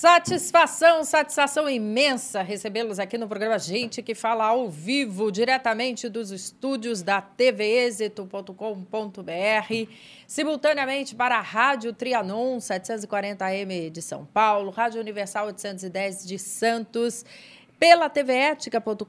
Satisfação imensa recebê-los aqui no programa Gente que Fala ao vivo, diretamente dos estúdios da tvexito.com.br, simultaneamente para a Rádio Trianon 740 AM de São Paulo, Rádio Universal 810 de Santos, pela tveética.com.br.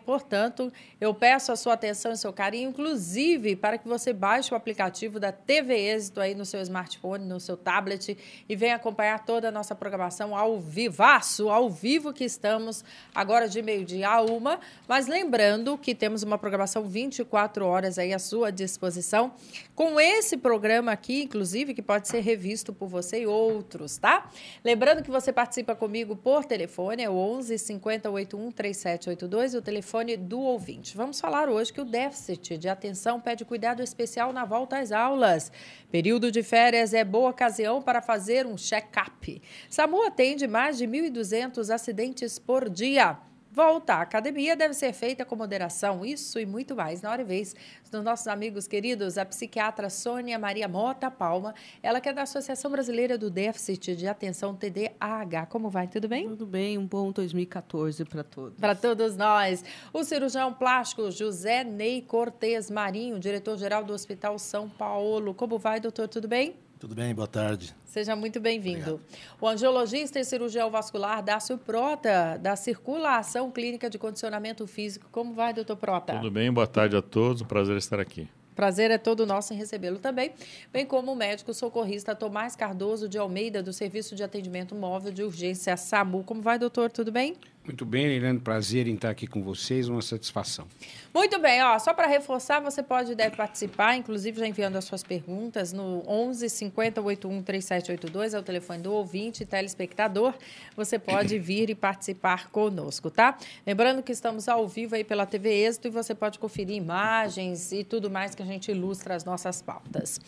Portanto, eu peço a sua atenção e seu carinho, inclusive para que você baixe o aplicativo da TV Êxito aí no seu smartphone, no seu tablet e venha acompanhar toda a nossa programação ao vivo que estamos agora de meio-dia a 1h, mas lembrando que temos uma programação 24 horas aí à sua disposição, com esse programa aqui, inclusive, que pode ser revisto por você e outros, tá? Lembrando que você participa comigo por telefone, é o 11 50 81 3782, o telefone do ouvinte. Vamos falar hoje que o déficit de atenção pede cuidado especial na volta às aulas. Período de férias é boa ocasião para fazer um check-up. SAMU atende mais de 1.200 acidentes por dia. Volta à academia deve ser feita com moderação, isso e muito mais. Na hora e vez dos nossos amigos queridos, a psiquiatra Sônia Maria Mota Palma, ela que é da Associação Brasileira do Déficit de Atenção, TDAH. Como vai? Tudo bem? Tudo bem, um bom 2014 para todos. Para todos nós. O cirurgião plástico José Ney Cortez Marinho, diretor-geral do Hospital São Paulo. Como vai, doutor? Tudo bem? Tudo bem, boa tarde. Seja muito bem-vindo. O angiologista e cirurgião vascular Dácio Prota, da Circulação Clínica de Condicionamento Físico. Como vai, doutor Prota? Tudo bem, boa tarde a todos, um prazer estar aqui. Prazer é todo nosso em recebê-lo também, bem como o médico socorrista Tomás Cardoso de Almeida, do Serviço de Atendimento Móvel de Urgência SAMU. Como vai, doutor? Tudo bem? Muito bem, Leilane, prazer em estar aqui com vocês, uma satisfação. Muito bem, só para reforçar, você pode e deve participar, inclusive já enviando as suas perguntas no 11 50 81 3782, é o telefone do ouvinte e telespectador, você pode vir e participar conosco, tá? Lembrando que estamos ao vivo aí pela TV Êxito e você pode conferir imagens e tudo mais que a gente ilustra as nossas pautas.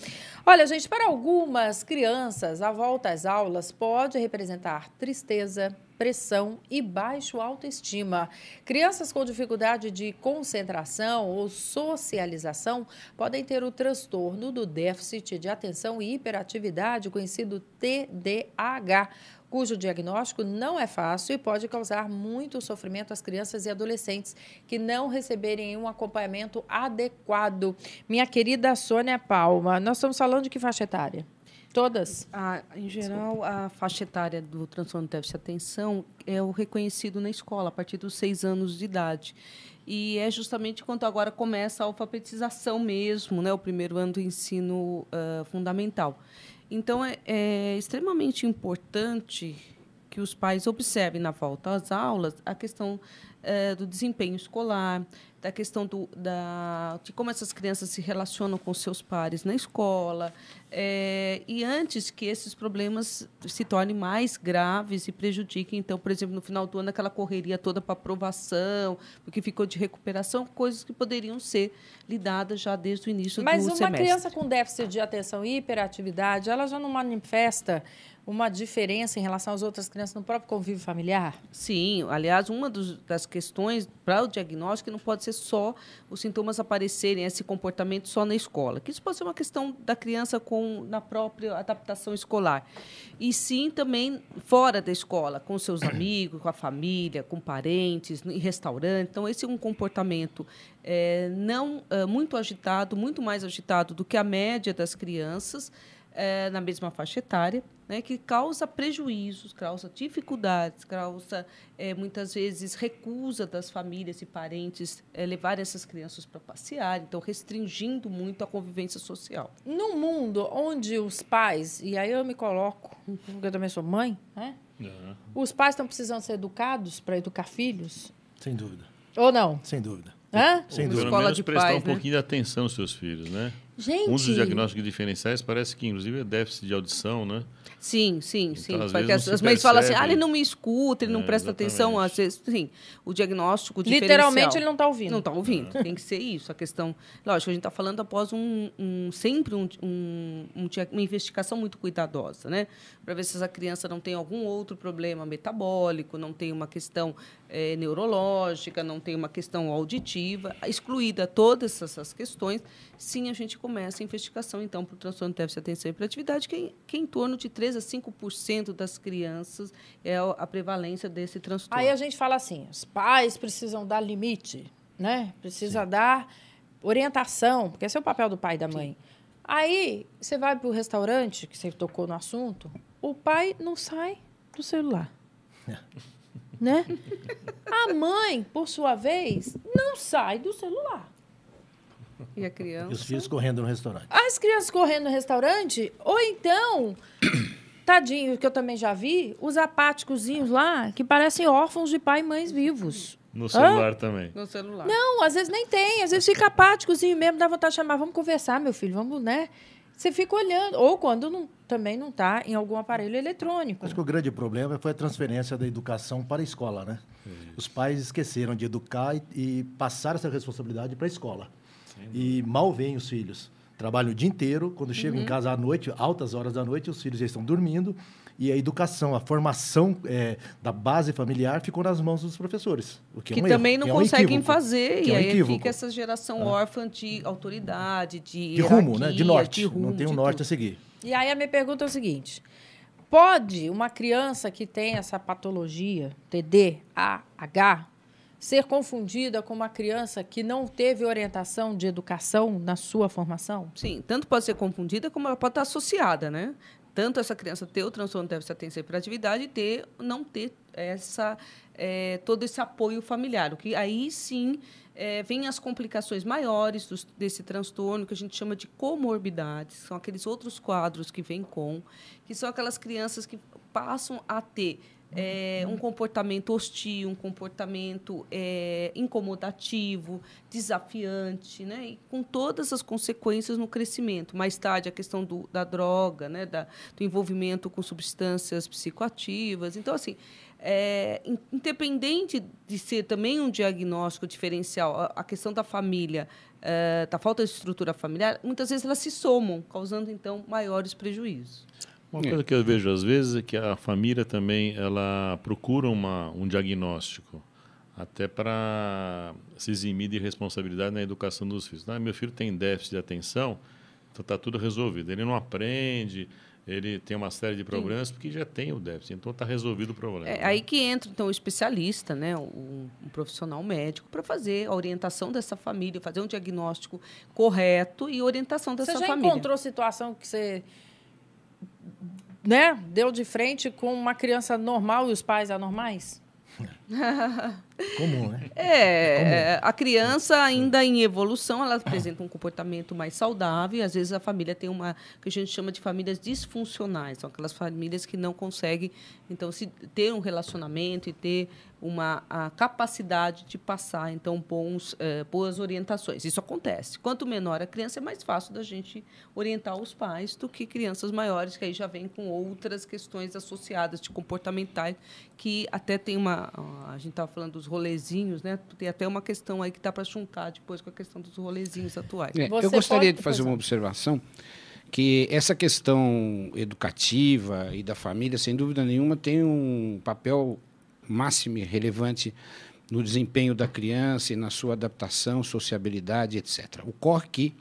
Olha, gente, para algumas crianças, a volta às aulas pode representar tristeza, pressão e baixo autoestima. Crianças com dificuldade de concentração ou socialização podem ter o transtorno do déficit de atenção e hiperatividade, conhecido TDAH, cujo diagnóstico não é fácil e pode causar muito sofrimento às crianças e adolescentes que não receberem um acompanhamento adequado. Minha querida Sônia Palma, nós estamos falando de que faixa etária? Todas? Em geral, a faixa etária do transtorno de déficit de atenção é o reconhecido na escola, a partir dos 6 anos de idade. E é justamente quando agora começa a alfabetização mesmo, né, o primeiro ano do ensino fundamental. Então, é extremamente importante que os pais observem na volta às aulas a questão do desempenho escolar, da questão de como essas crianças se relacionam com seus pares na escola, e antes que esses problemas se tornem mais graves e prejudiquem, então, por exemplo, no final do ano, aquela correria toda para aprovação, porque ficou de recuperação, coisas que poderiam ser lidadas já desde o início do semestre. Mas uma criança com déficit de atenção e hiperatividade, ela já não manifesta uma diferença em relação às outras crianças no próprio convívio familiar? Sim, aliás, uma das questões para o diagnóstico não pode ser só os sintomas aparecerem, esse comportamento só na escola, que isso pode ser uma questão da criança na própria adaptação escolar, e sim também fora da escola, com seus amigos, com a família, com parentes, em restaurante. Então, esse é um comportamento muito agitado, muito mais agitado do que a média das crianças, na mesma faixa etária, né, que causa prejuízos, causa dificuldades, causa, muitas vezes, recusa das famílias e parentes levar essas crianças para passear, então restringindo muito a convivência social. Num mundo onde os pais, e aí eu me coloco, porque eu também sou mãe, né? Os pais estão precisando ser educados para educar filhos? Sem dúvida. Ou não? Sem dúvida. Hã? Sem Pelo dúvida. menos de prestar pais, um pouquinho de atenção aos seus filhos, né? Gente! Um dos diagnósticos diferenciais parece que, inclusive, é déficit de audição, né? Sim. Às Porque vezes as não mães se falam assim, percebe. ele não me escuta, ele não presta Exatamente. atenção. Às vezes, sim, o diagnóstico diferencial... Literalmente, ele não está ouvindo. Não está ouvindo, tem que ser isso. A questão... Lógico, a gente está falando após sempre uma investigação muito cuidadosa, né? Para ver se essa criança não tem algum outro problema metabólico, não tem uma questão neurológica, não tem uma questão auditiva, excluída todas essas questões, sim, a gente começa a investigação, então, para o transtorno de déficit de atenção e hiperatividade, que em torno de 3% a 5% das crianças é a prevalência desse transtorno. Aí a gente fala assim, os pais precisam dar limite, né? Precisa dar orientação, porque esse é o papel do pai e da mãe. Sim. Aí, você vai para o restaurante, que você tocou no assunto, o pai não sai do celular. Né? A mãe, por sua vez, não sai do celular. E a criança? E os filhos correndo no restaurante. As crianças correndo no restaurante, ou então, tadinho, que eu também já vi, os apáticozinhos lá, que parecem órfãos de pai e mães vivos. No celular também. No celular. Não, às vezes nem tem. Às vezes fica apáticozinho mesmo, dá vontade de chamar. Vamos conversar, meu filho, vamos, né? Você fica olhando. Ou quando também não está em algum aparelho eletrônico. Acho que o grande problema foi a transferência da educação para a escola, né? Os pais esqueceram de educar e passaram essa responsabilidade para a escola. E mal veem os filhos. Trabalham o dia inteiro, quando chegam em casa à noite, altas horas da noite, os filhos já estão dormindo. E a educação, a formação da base familiar ficou nas mãos dos professores. O que também não conseguem fazer. E aí fica essa geração órfã de autoridade, de rumo, né? De norte. De rumo, não tem um norte a seguir. E aí a minha pergunta é o seguinte. Pode uma criança que tem essa patologia, TDAH, ser confundida com uma criança que não teve orientação de educação na sua formação? Sim, tanto pode ser confundida como ela pode estar associada, né? Tanto essa criança ter o transtorno de déficit de atenção e hiperatividade e não ter todo esse apoio familiar. O que aí sim vem as complicações maiores desse transtorno, que a gente chama de comorbidades, são aqueles outros quadros que vêm que são aquelas crianças que passam a ter um comportamento hostil, um comportamento incomodativo, desafiante, né? E com todas as consequências no crescimento. Mais tarde, a questão da droga, né? Do envolvimento com substâncias psicoativas. Então, assim, independente de ser também um diagnóstico diferencial, a questão da família, da falta de estrutura familiar, muitas vezes elas se somam, causando, então, maiores prejuízos. Uma coisa que eu vejo às vezes é que a família também ela procura um diagnóstico até para se eximir de responsabilidade na educação dos filhos. Meu filho tem déficit de atenção, então está tudo resolvido. Ele não aprende, ele tem uma série de problemas porque já tem o déficit, então está resolvido o problema. Aí que entra então o especialista, né, um profissional médico, para fazer a orientação dessa família, fazer um diagnóstico correto e orientação dessa família. Você já encontrou situação que você... né? Deu de frente com uma criança normal e os pais anormais? Comum, né? A criança ainda em evolução, ela apresenta um comportamento mais saudável e, às vezes, a família tem que a gente chama de famílias disfuncionais. São aquelas famílias que não conseguem, então, ter um relacionamento e ter a capacidade de passar, então, boas orientações. Isso acontece. Quanto menor a criança, é mais fácil da gente orientar os pais do que crianças maiores, que aí já vêm com outras questões associadas de comportamentais, que até tem a gente estava falando dos rolezinhos, né? Tem até uma questão aí que dá para juntar depois com a questão dos rolezinhos atuais. Eu gostaria de fazer uma observação, que essa questão educativa e da família, sem dúvida nenhuma, tem um papel máximo e relevante no desempenho da criança e na sua adaptação, sociabilidade, etc. Ocorre que,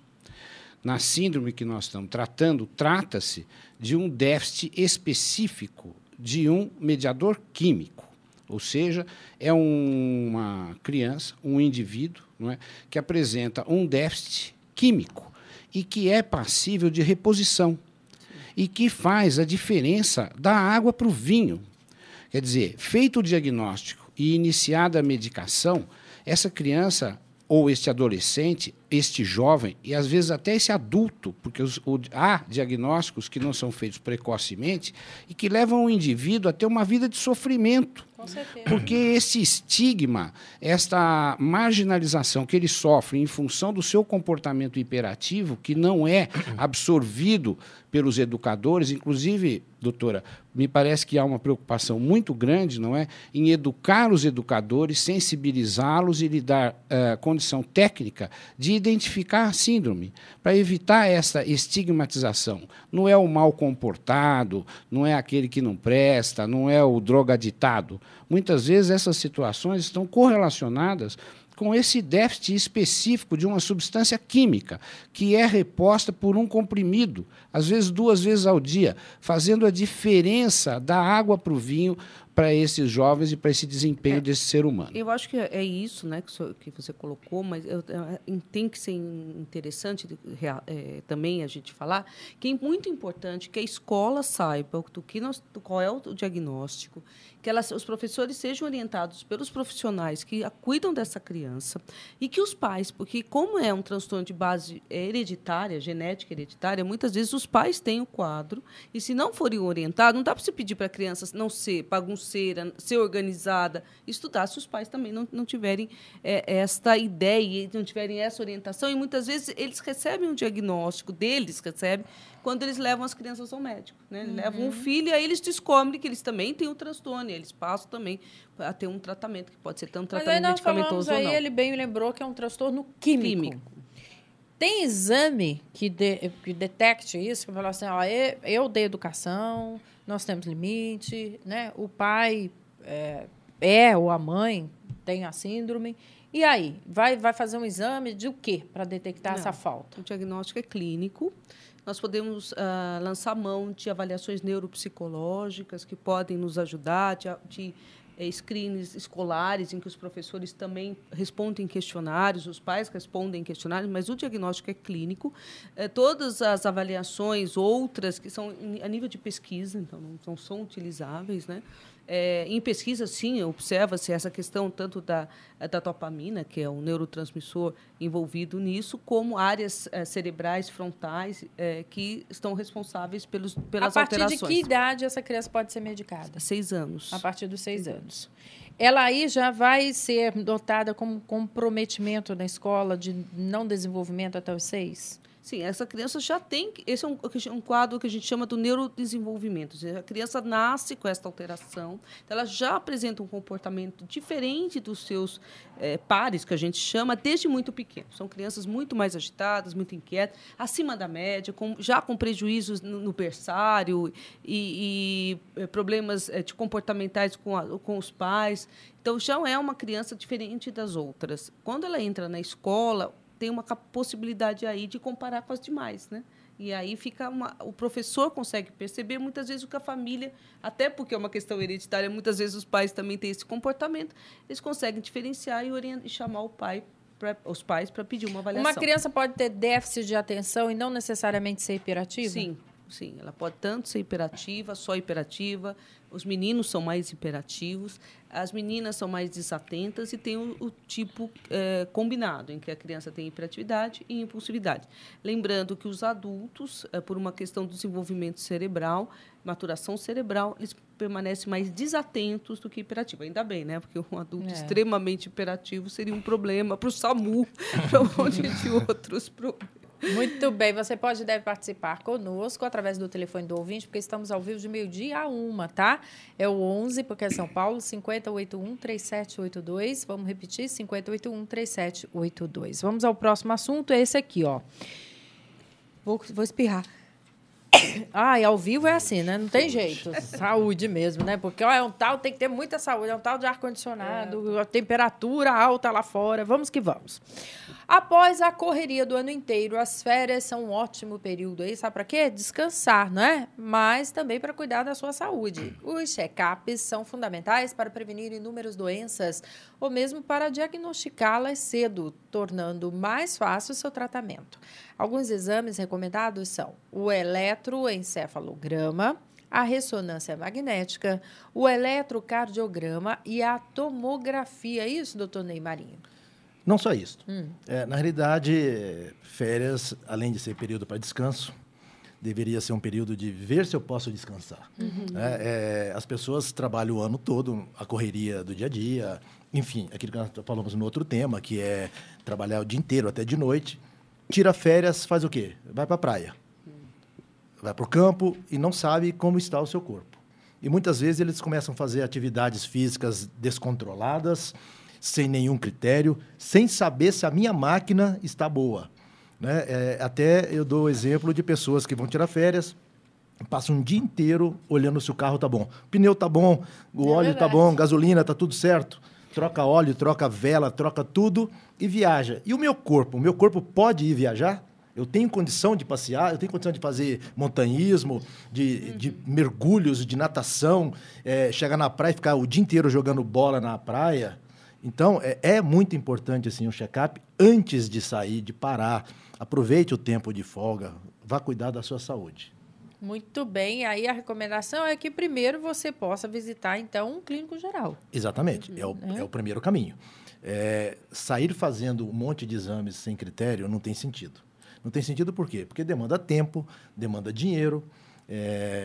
na síndrome que nós estamos tratando, trata-se de um déficit específico de um mediador químico. Ou seja, é uma criança, um indivíduo, não é, que apresenta um déficit químico e que é passível de reposição e que faz a diferença da água para o vinho. Quer dizer, feito o diagnóstico e iniciada a medicação, essa criança ou este adolescente, este jovem, e às vezes até esse adulto, porque há diagnósticos que não são feitos precocemente e que levam o indivíduo a ter uma vida de sofrimento. Com certeza. Porque esse estigma, esta marginalização que ele sofre em função do seu comportamento hiperativo, que não é absorvido pelos educadores, inclusive, doutora, me parece que há uma preocupação muito grande, não é, em educar os educadores, sensibilizá-los e lhe dar condição técnica de identificar a síndrome, para evitar essa estigmatização. Não é o mal comportado, não é aquele que não presta, não é o drogaditado, muitas vezes essas situações estão correlacionadas com esse déficit específico de uma substância química, que é reposta por um comprimido, às vezes 2 vezes ao dia, fazendo a diferença da água para o vinho para esses jovens e para esse desempenho desse ser humano. Eu acho que é isso, né, que você colocou, mas tem que ser interessante também a gente falar que é muito importante que a escola saiba qual é o diagnóstico, que os professores sejam orientados pelos profissionais que cuidam dessa criança e que os pais, porque como é um transtorno de base hereditária, genética hereditária, muitas vezes os pais têm o quadro e, se não forem orientados, não dá para você pedir para a criança não ser bagunceira, ser organizada, estudar, se os pais também não tiverem esta ideia, não tiverem essa orientação. E, muitas vezes, eles recebem um diagnóstico quando eles levam as crianças ao médico. Né? Eles levam um filho e aí eles descobrem que eles também têm o transtorno. E eles passam também a ter um tratamento, que pode ser tanto tratamento medicamentoso ou não. Ele bem lembrou que é um transtorno químico. Tem exame que detecte isso, que fala assim, eu dei educação, nós temos limite, né? O pai ou a mãe tem a síndrome. E aí? Vai fazer um exame de o quê para detectar essa falta? O diagnóstico é clínico. Nós podemos lançar mão de avaliações neuropsicológicas que podem nos ajudar, de screens escolares, em que os professores também respondem questionários, os pais respondem questionários, mas o diagnóstico é clínico. Todas as avaliações outras, que são a nível de pesquisa, então não são utilizáveis, né? Em pesquisa, sim, observa-se essa questão tanto da dopamina, que é um neurotransmissor envolvido nisso, como áreas cerebrais frontais que estão responsáveis pelas alterações. A partir de que idade essa criança pode ser medicada? 6 anos. A partir dos 6 anos. Ela aí já vai ser notada como comprometimento na escola de não desenvolvimento até os 6? Sim, essa criança já tem... Esse é um quadro que a gente chama do neurodesenvolvimento. A criança nasce com essa alteração, ela já apresenta um comportamento diferente dos seus pares, que a gente chama, desde muito pequeno. São crianças muito mais agitadas, muito inquietas, acima da média, já com prejuízos no berçário e problemas comportamentais com os pais. Então, já é uma criança diferente das outras. Quando ela entra na escola, tem uma possibilidade aí de comparar com as demais, né? E aí o professor consegue perceber muitas vezes o que a família, até porque é uma questão hereditária, muitas vezes os pais também têm esse comportamento, eles conseguem diferenciar e chamar os pais para pedir uma avaliação. Uma criança pode ter déficit de atenção e não necessariamente ser hiperativa? Sim, ela pode tanto ser hiperativa, só hiperativa. Os meninos são mais hiperativos, as meninas são mais desatentas e tem o tipo combinado, em que a criança tem hiperatividade e impulsividade. Lembrando que os adultos, por uma questão do desenvolvimento cerebral, maturação cerebral, eles permanecem mais desatentos do que hiperativos. Ainda bem, né? Porque um adulto extremamente hiperativo seria um problema para o SAMU, para um monte de outros problemas. Muito bem, você deve participar conosco através do telefone do ouvinte, porque estamos ao vivo de 12h a 1h, tá? É o 11, porque é São Paulo, 5081-3782. Vamos repetir, 5081-3782. Vamos ao próximo assunto, é esse aqui, ó. Vou espirrar. Ao vivo é assim, né? Não tem jeito. Saúde mesmo, né? Porque tem que ter muita saúde. É um tal de ar-condicionado, a temperatura alta lá fora. Vamos que vamos. Após a correria do ano inteiro, as férias são um ótimo período aí. Sabe para quê? Descansar, não é? Mas também para cuidar da sua saúde. Os check-ups são fundamentais para prevenir inúmeras doenças ou mesmo para diagnosticá-las cedo, tornando mais fácil o seu tratamento. Alguns exames recomendados são o eletroencefalograma, a ressonância magnética, o eletrocardiograma e a tomografia. É isso, doutor Ney Marinho? Não só isso. Na realidade, férias, além de ser período para descanso, deveria ser um período de ver se eu posso descansar. As pessoas trabalham o ano todo, a correria do dia a dia, enfim, aquilo que nós falamos no outro tema, que é trabalhar o dia inteiro até de noite. Tira férias, faz o quê? Vai para a praia. Vai para o campo e não sabe como está o seu corpo. E muitas vezes eles começam a fazer atividades físicas descontroladas, sem nenhum critério, sem saber se a minha máquina está boa. Né? Até eu dou o exemplo de pessoas que vão tirar férias, passa um dia inteiro olhando se o carro tá bom. O pneu tá bom, o óleo tá bom, gasolina tá tudo certo. Troca óleo, troca vela, troca tudo e viaja. E o meu corpo? O meu corpo pode ir viajar? Eu tenho condição de passear, eu tenho condição de fazer montanhismo, de mergulhos, de natação, chegar na praia e ficar o dia inteiro jogando bola na praia. Então, é muito importante assim, um check-up antes de sair, de parar. Aproveite o tempo de folga, vá cuidar da sua saúde. Muito bem. Aí a recomendação é que primeiro você possa visitar, então, um clínico geral. Exatamente. É o primeiro caminho. Sair fazendo um monte de exames sem critério não tem sentido. Não tem sentido por quê? Porque demanda tempo, demanda dinheiro,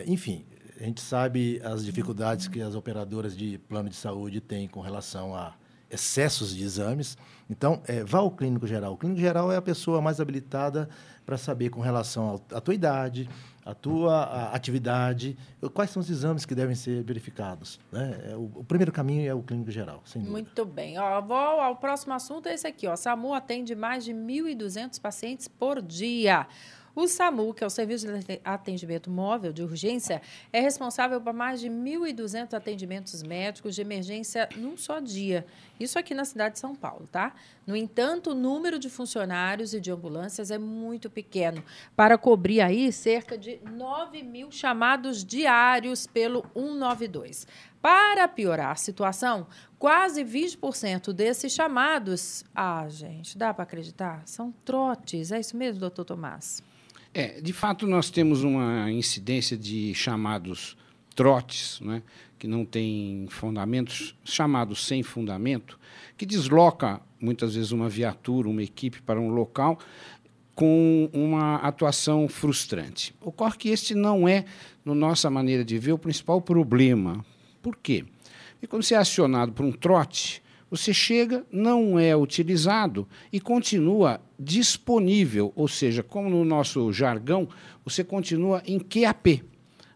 enfim, a gente sabe as dificuldades que as operadoras de plano de saúde têm com relação a excessos de exames. Então, vá ao clínico geral. O clínico geral é a pessoa mais habilitada para saber com relação à tua idade, à tua atividade, quais são os exames que devem ser verificados. Né? O primeiro caminho é o clínico geral, sem dúvida. Muito bem. O próximo assunto é esse aqui. O SAMU atende mais de 1.200 pacientes por dia. O SAMU, que é o Serviço de Atendimento Móvel de Urgência, é responsável por mais de 1.200 atendimentos médicos de emergência num só dia. Isso aqui na cidade de São Paulo, tá? No entanto, o número de funcionários e de ambulâncias é muito pequeno para cobrir aí cerca de 9.000 chamados diários pelo 192. Para piorar a situação, quase 20% desses chamados, gente, dá para acreditar? São trotes. É isso mesmo, doutor Tomás? De fato, nós temos uma incidência de chamados trotes, né, que não têm fundamentos, chamados sem fundamento, que desloca, muitas vezes, uma viatura, uma equipe para um local com uma atuação frustrante. Ocorre que este não é, na nossa maneira de ver, o principal problema. Por quê? Porque quando você é acionado por um trote, você chega, não é utilizado e continua disponível, ou seja, como no nosso jargão, você continua em QAP,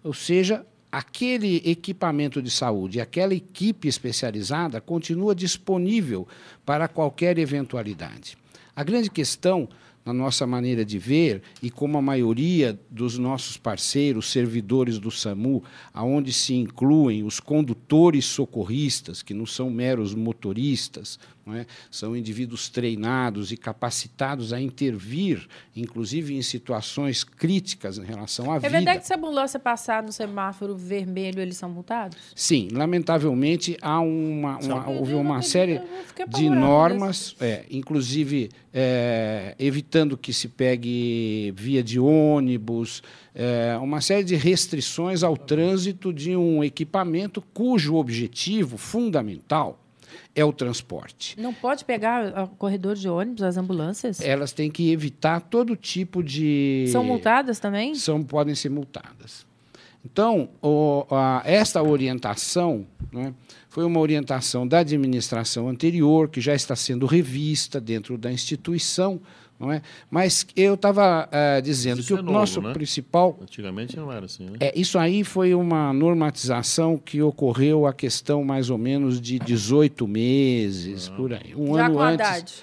ou seja, aquele equipamento de saúde, aquela equipe especializada continua disponível para qualquer eventualidade. A grande questão, na nossa maneira de ver, e como a maioria dos nossos parceiros, servidores do SAMU, aonde se incluem os condutores socorristas, que não são meros motoristas, não é? São indivíduos treinados e capacitados a intervir, inclusive em situações críticas em relação à vida. É verdade que se a ambulância passar no semáforo vermelho, eles são multados? Sim, lamentavelmente houve uma série de normas, inclusive evitando que se pegue via de ônibus, uma série de restrições ao trânsito de um equipamento cujo objetivo fundamental é o transporte. Não pode pegar o corredor de ônibus, as ambulâncias? Elas têm que evitar todo tipo de... São multadas também? Podem ser multadas. Então, esta orientação, né, foi uma orientação da administração anterior, que já está sendo revista dentro da instituição, não é? Mas eu estava dizendo que o nosso principal... Antigamente não era assim, né? Isso aí foi uma normatização que ocorreu a questão mais ou menos de 18 meses, por aí. Já com antes, Haddad?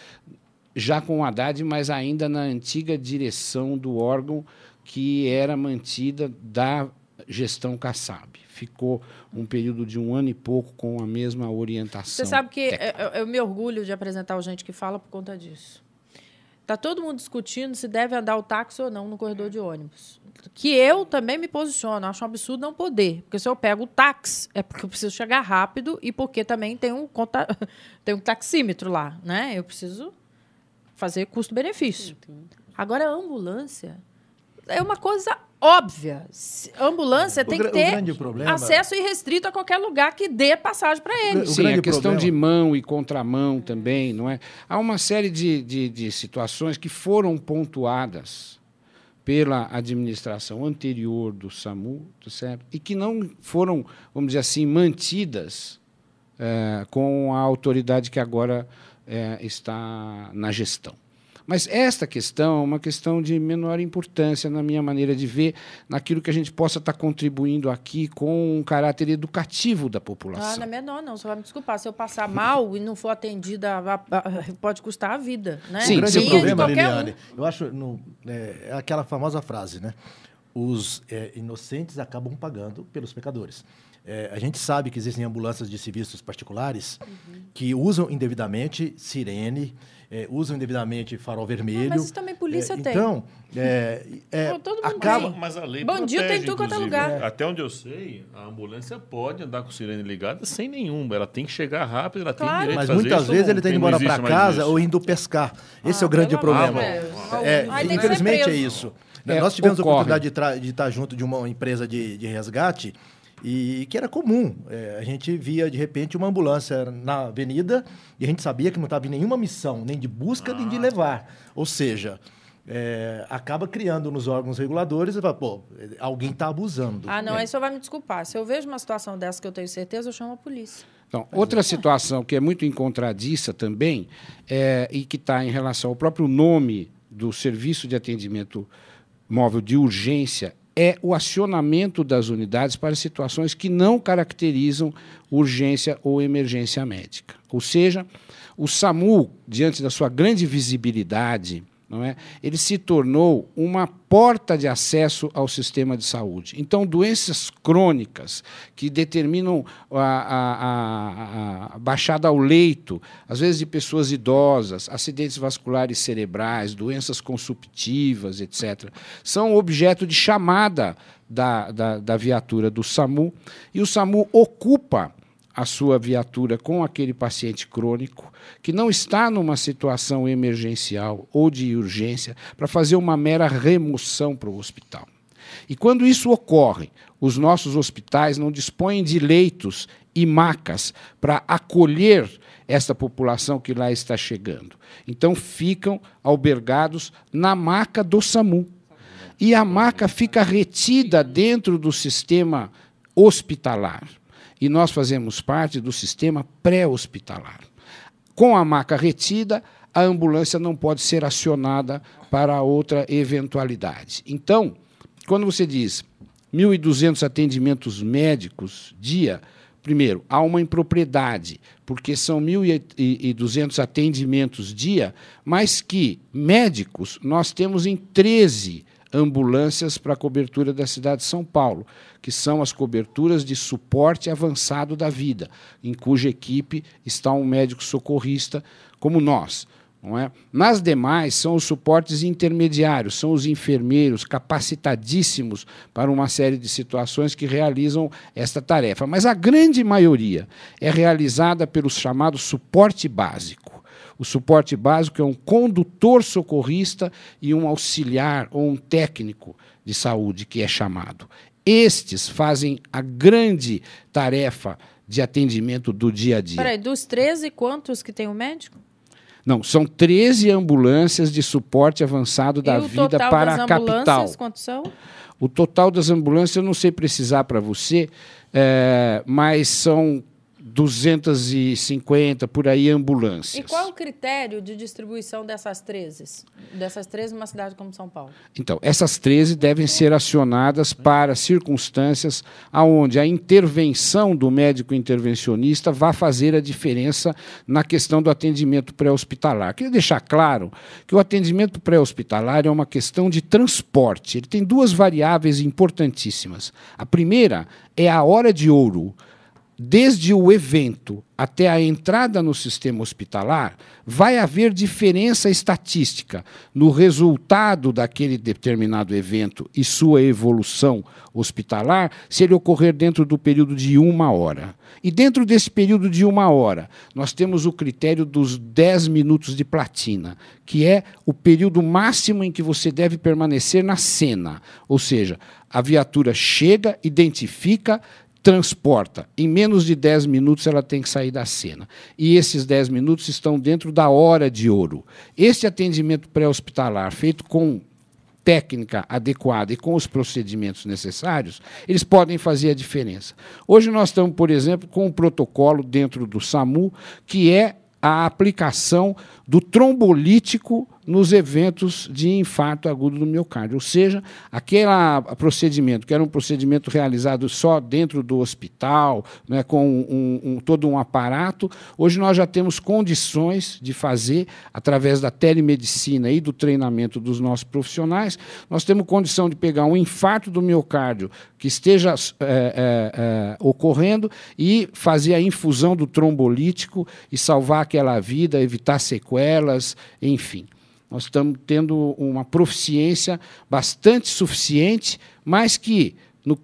Já com o Haddad, mas ainda na antiga direção do órgão que era mantida da gestão Kassab. Ficou um período de 1 ano e pouco com a mesma orientação. Você sabe que eu me orgulho de apresentar o Gente que Fala por conta disso. Está todo mundo discutindo se deve andar o táxi ou não no corredor de ônibus. Que eu também me posiciono. Acho um absurdo não poder. Porque se eu pego o táxi, é porque eu preciso chegar rápido e porque também tem um taxímetro lá. Né? Eu preciso fazer custo-benefício. Agora, a ambulância é uma coisa óbvia. A ambulância tem que ter acesso irrestrito a qualquer lugar que dê passagem para ele. Sim, a questão de mão e contramão também, não é? Há uma série de situações que foram pontuadas pela administração anterior do SAMU, certo? E que não foram, vamos dizer assim, mantidas com a autoridade que agora está na gestão. Mas esta questão é uma questão de menor importância, na minha maneira de ver, naquilo que a gente possa estar contribuindo aqui com um caráter educativo da população. Não é menor, não. Você vai me desculpar. Se eu passar mal e não for atendida, pode custar a vida. Né? Sim, o grande problema, Liliane, eu acho, é aquela famosa frase, né? os inocentes acabam pagando pelos pecadores. A gente sabe que existem ambulâncias de serviços particulares que usam indevidamente sirene, usam indevidamente farol vermelho. Mas isso também polícia tem. Então, todo mundo acaba... tem. Mas a lei Bandido protege, tem tudo quanto é inclusive. lugar. Até onde eu sei, a ambulância pode andar com sirene ligada sem nenhuma. Ela tem que chegar rápido, ela tem direito Mas de fazer muitas isso, vezes não ele está indo não embora existe para mais casa isso. ou indo pescar. Esse é o grande pelo amor problema. de Deus. Aí tem que ser Infelizmente é preso. isso. Nós tivemos a ocorre. oportunidade de estar junto de uma empresa de resgate e que era comum. A gente via, de repente, uma ambulância na avenida e a gente sabia que não estava em nenhuma missão, nem de busca, nem de levar. Ou seja, acaba criando nos órgãos reguladores e fala, alguém está abusando. Não, aí o senhor vai me desculpar. Se eu vejo uma situação dessa que eu tenho certeza, eu chamo a polícia. Então, outra situação que é muito encontradiça também, e que está em relação ao próprio nome do Serviço de Atendimento Móvel de Urgência, é o acionamento das unidades para situações que não caracterizam urgência ou emergência médica. Ou seja, o SAMU, diante da sua grande visibilidade, não é? Ele se tornou uma porta de acesso ao sistema de saúde. Então, doenças crônicas que determinam a baixada ao leito, às vezes de pessoas idosas, acidentes vasculares cerebrais, doenças consumptivas, etc., são objeto de chamada da viatura do SAMU, e o SAMU ocupa a sua viatura com aquele paciente crônico que não está numa situação emergencial ou de urgência para fazer uma mera remoção para o hospital. E quando isso ocorre, os nossos hospitais não dispõem de leitos e macas para acolher esta população que lá está chegando. Então ficam albergados na maca do SAMU. E a maca fica retida dentro do sistema hospitalar. E nós fazemos parte do sistema pré-hospitalar. Com a maca retida, a ambulância não pode ser acionada para outra eventualidade. Então, quando você diz 1.200 atendimentos médicos dia, primeiro, há uma impropriedade, porque são 1.200 atendimentos dia, mas que médicos nós temos em 13 ambulâncias para a cobertura da cidade de São Paulo, que são as coberturas de suporte avançado da vida, em cuja equipe está um médico socorrista como nós. Não é? Nas demais, são os suportes intermediários, são os enfermeiros capacitadíssimos para uma série de situações que realizam esta tarefa. Mas a grande maioria é realizada pelo chamado suporte básico. O suporte básico é um condutor socorrista e um auxiliar ou um técnico de saúde, que é chamado. Estes fazem a grande tarefa de atendimento do dia a dia. Peraí, dos 13, quantos que tem o médico? Não, são 13 ambulâncias de suporte avançado da vida para a capital. Quantos são? O total das ambulâncias eu não sei precisar para você, mas são 250, por aí, ambulâncias. E qual é o critério de distribuição dessas 13? Dessas 13 numa cidade como São Paulo? Então, essas 13 devem ser acionadas para circunstâncias onde a intervenção do médico intervencionista vai fazer a diferença na questão do atendimento pré-hospitalar. Queria deixar claro que o atendimento pré-hospitalar é uma questão de transporte. Ele tem duas variáveis importantíssimas. A primeira é a hora de ouro. Desde o evento até a entrada no sistema hospitalar, vai haver diferença estatística no resultado daquele determinado evento e sua evolução hospitalar, se ele ocorrer dentro do período de 1 hora. E dentro desse período de 1 hora, nós temos o critério dos 10 minutos de platina, que é o período máximo em que você deve permanecer na cena. Ou seja, a viatura chega, identifica, transporta. Em menos de 10 minutos ela tem que sair da cena. E esses 10 minutos estão dentro da hora de ouro. Esse atendimento pré-hospitalar, feito com técnica adequada e com os procedimentos necessários, eles podem fazer a diferença. Hoje nós estamos, por exemplo, com um protocolo dentro do SAMU, que é a aplicação do trombolítico nos eventos de infarto agudo do miocárdio. Ou seja, aquele procedimento, que era um procedimento realizado só dentro do hospital, né, com todo um aparato, hoje nós já temos condições de fazer, através da telemedicina e do treinamento dos nossos profissionais, nós temos condição de pegar um infarto do miocárdio que esteja ocorrendo e fazer a infusão do trombolítico e salvar aquela vida, evitar sequelas, enfim. Nós estamos tendo uma proficiência bastante suficiente, mas que,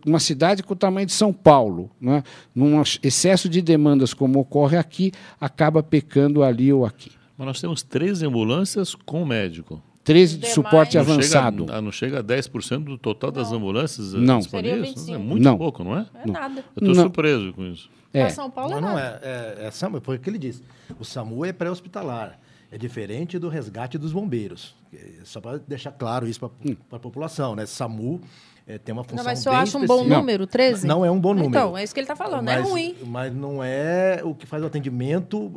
numa cidade com o tamanho de São Paulo, né, num excesso de demandas como ocorre aqui, acaba pecando ali ou aqui. Mas nós temos 13 ambulâncias com médico. 13 de suporte avançado. Não chega a 10% do total das ambulâncias Não. disponíveis? Seria 25. É muito Não. pouco, não é? Não é nada. Eu estou surpreso com isso. Para São Paulo Não, nada. SAMU, foi o que ele disse. O SAMU é pré-hospitalar. É diferente do resgate dos bombeiros. Só para deixar claro isso para a população, né? SAMU tem uma função Não, mas bem eu acho um específica. bom número, 13? Não é um bom número. Então, é isso que ele está falando, é ruim. Mas não é o que faz o atendimento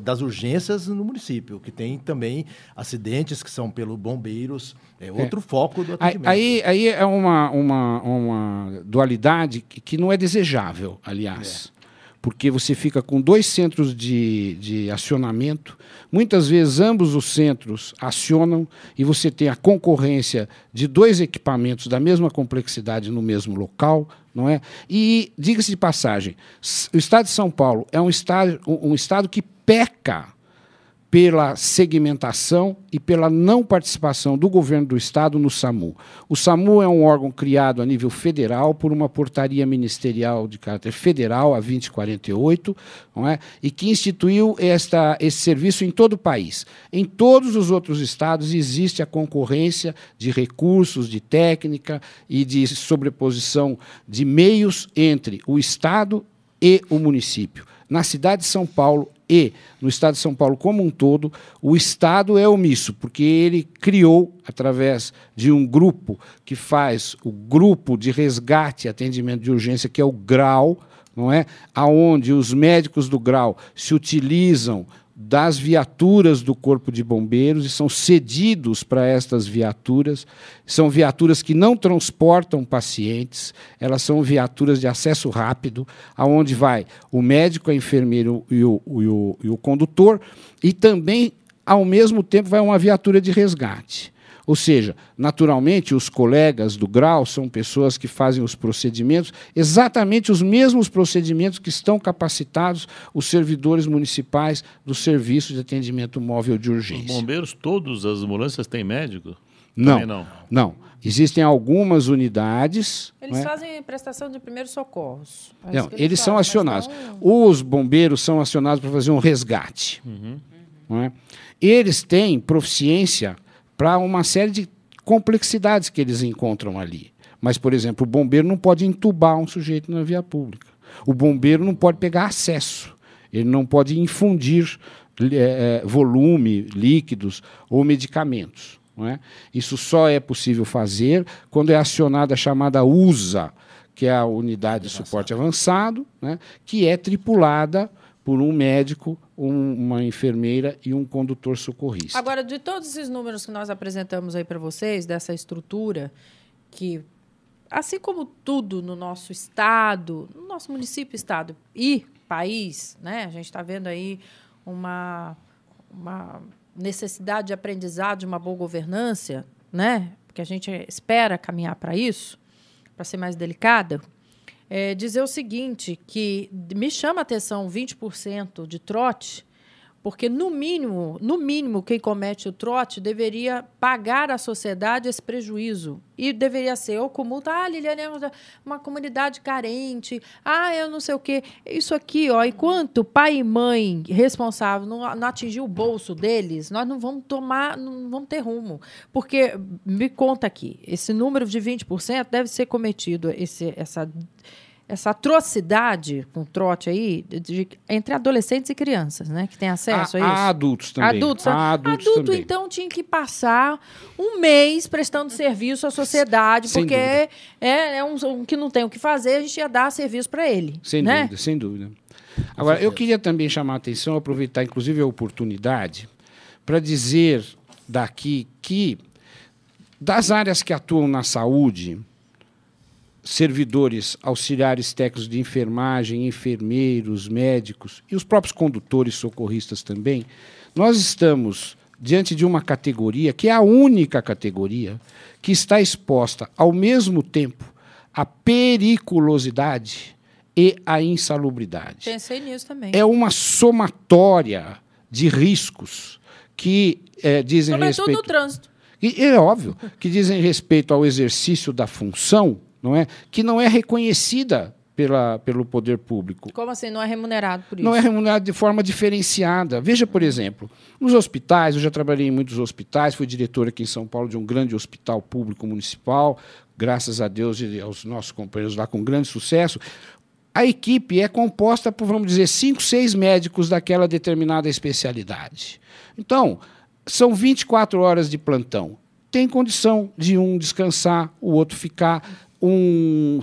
das urgências no município, que tem também acidentes que são pelos bombeiros, outro foco do atendimento. Aí é uma dualidade que não é desejável, aliás. Porque você fica com 2 centros de acionamento, muitas vezes ambos os centros acionam e você tem a concorrência de 2 equipamentos da mesma complexidade no mesmo local, não é? E, diga-se de passagem, o Estado de São Paulo é um estado que peca pela segmentação e pela não participação do governo do Estado no SAMU. O SAMU é um órgão criado a nível federal por uma portaria ministerial de caráter federal, a 2048, não é? E que instituiu esse serviço em todo o país. Em todos os outros estados existe a concorrência de recursos, de técnica e de sobreposição de meios entre o Estado e o município. Na cidade de São Paulo e no estado de São Paulo como um todo, o Estado é omisso, porque ele criou, através de um grupo que faz o grupo de resgate e atendimento de urgência, que é o GRAU, não é? Aonde os médicos do GRAU se utilizam das viaturas do Corpo de Bombeiros e são cedidos para estas viaturas. São viaturas que não transportam pacientes, elas são viaturas de acesso rápido, aonde vai o médico, a enfermeira e o condutor, e também, ao mesmo tempo, vai uma viatura de resgate. Ou seja, naturalmente, os colegas do GRAU são pessoas que fazem os procedimentos, exatamente os mesmos procedimentos que estão capacitados os servidores municipais do Serviço de Atendimento Móvel de Urgência. Os bombeiros, todas as ambulâncias têm médico? Não. Existem algumas unidades... Eles fazem prestação de primeiros socorros. Não, eles são acionados. Os bombeiros são acionados para fazer um resgate. Não é? Eles têm proficiência para uma série de complexidades que eles encontram ali. Mas, por exemplo, o bombeiro não pode entubar um sujeito na via pública. O bombeiro não pode pegar acesso. Ele não pode infundir volume, líquidos ou medicamentos. Não é? Isso só é possível fazer quando é acionada a chamada USA, que é a Unidade de Suporte Avançado, né, que é tripulada por um médico, uma enfermeira e um condutor socorrista. Agora, de todos esses números que nós apresentamos aí para vocês, dessa estrutura, que, assim como tudo no nosso estado, no nosso município, estado e país, né, a gente está vendo aí uma necessidade de aprendizado, de uma boa governança, né, porque a gente espera caminhar para isso, para ser mais delicada. Dizer o seguinte, que me chama a atenção 20% de trote, porque, no mínimo, quem comete o trote deveria pagar à sociedade esse prejuízo. E deveria ser ou com multa, Liliane é uma comunidade carente, eu não sei o quê. Isso aqui, enquanto pai e mãe responsável não atingir o bolso deles, nós não vamos ter rumo. Porque, me conta aqui, esse número de 20% deve ser cometido, essa atrocidade com trote aí entre adolescentes e crianças, né, que têm acesso a isso. Há adultos também. Adulto também. Então, tinha que passar um mês prestando serviço à sociedade, Sem porque dúvida. é um que não tem o que fazer, a gente ia dar serviço para ele. Sem dúvida. Agora, eu queria também chamar a atenção, aproveitar, inclusive, a oportunidade para dizer daqui que, das áreas que atuam na saúde, servidores, auxiliares técnicos de enfermagem, enfermeiros, médicos e os próprios condutores socorristas também, nós estamos diante de uma categoria que é a única categoria que está exposta ao mesmo tempo à periculosidade e à insalubridade. Pensei nisso também. É uma somatória de riscos que dizem Sobretudo respeito... no trânsito. E é óbvio que dizem respeito ao exercício da função, não é? Que não é reconhecida pelo poder público. Como assim? Não é remunerado por isso? Não é remunerado de forma diferenciada. Veja, por exemplo, nos hospitais, eu já trabalhei em muitos hospitais, fui diretor aqui em São Paulo de um grande hospital público municipal, graças a Deus e aos nossos companheiros lá com grande sucesso. A equipe é composta por, vamos dizer, 5, 6 médicos daquela determinada especialidade. Então, são 24 horas de plantão. Tem condição de um descansar, o outro ficar,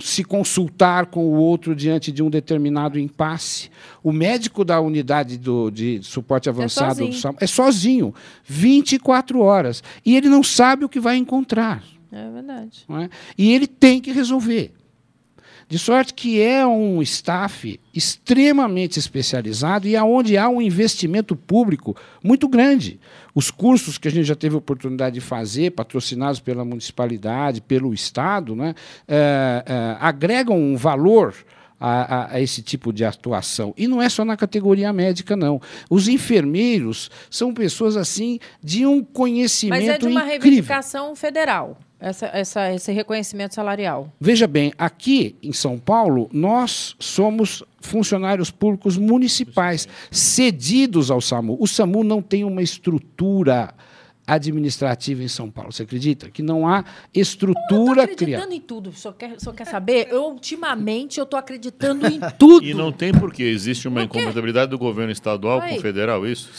se consultar com o outro diante de um determinado impasse. O médico da unidade de suporte avançado é sozinho, 24 horas. E ele não sabe o que vai encontrar. É verdade. Não é? E ele tem que resolver. De sorte que é um staff extremamente especializado e aonde há um investimento público muito grande. Os cursos que a gente já teve a oportunidade de fazer, patrocinados pela municipalidade, pelo Estado, né, agregam um valor a esse tipo de atuação. E não é só na categoria médica, não. Os enfermeiros são pessoas assim de um conhecimento incrível. Mas é de uma reivindicação federal, esse reconhecimento salarial. Veja bem, aqui em São Paulo, nós somos funcionários públicos municipais cedidos ao SAMU. O SAMU não tem uma estrutura administrativa em São Paulo. Você acredita? Que não há estrutura criada. Eu estou acreditando em tudo. Só quer saber? Ultimamente, eu estou acreditando em tudo. E não tem porquê. Existe uma incompatibilidade do governo estadual com o federal, isso?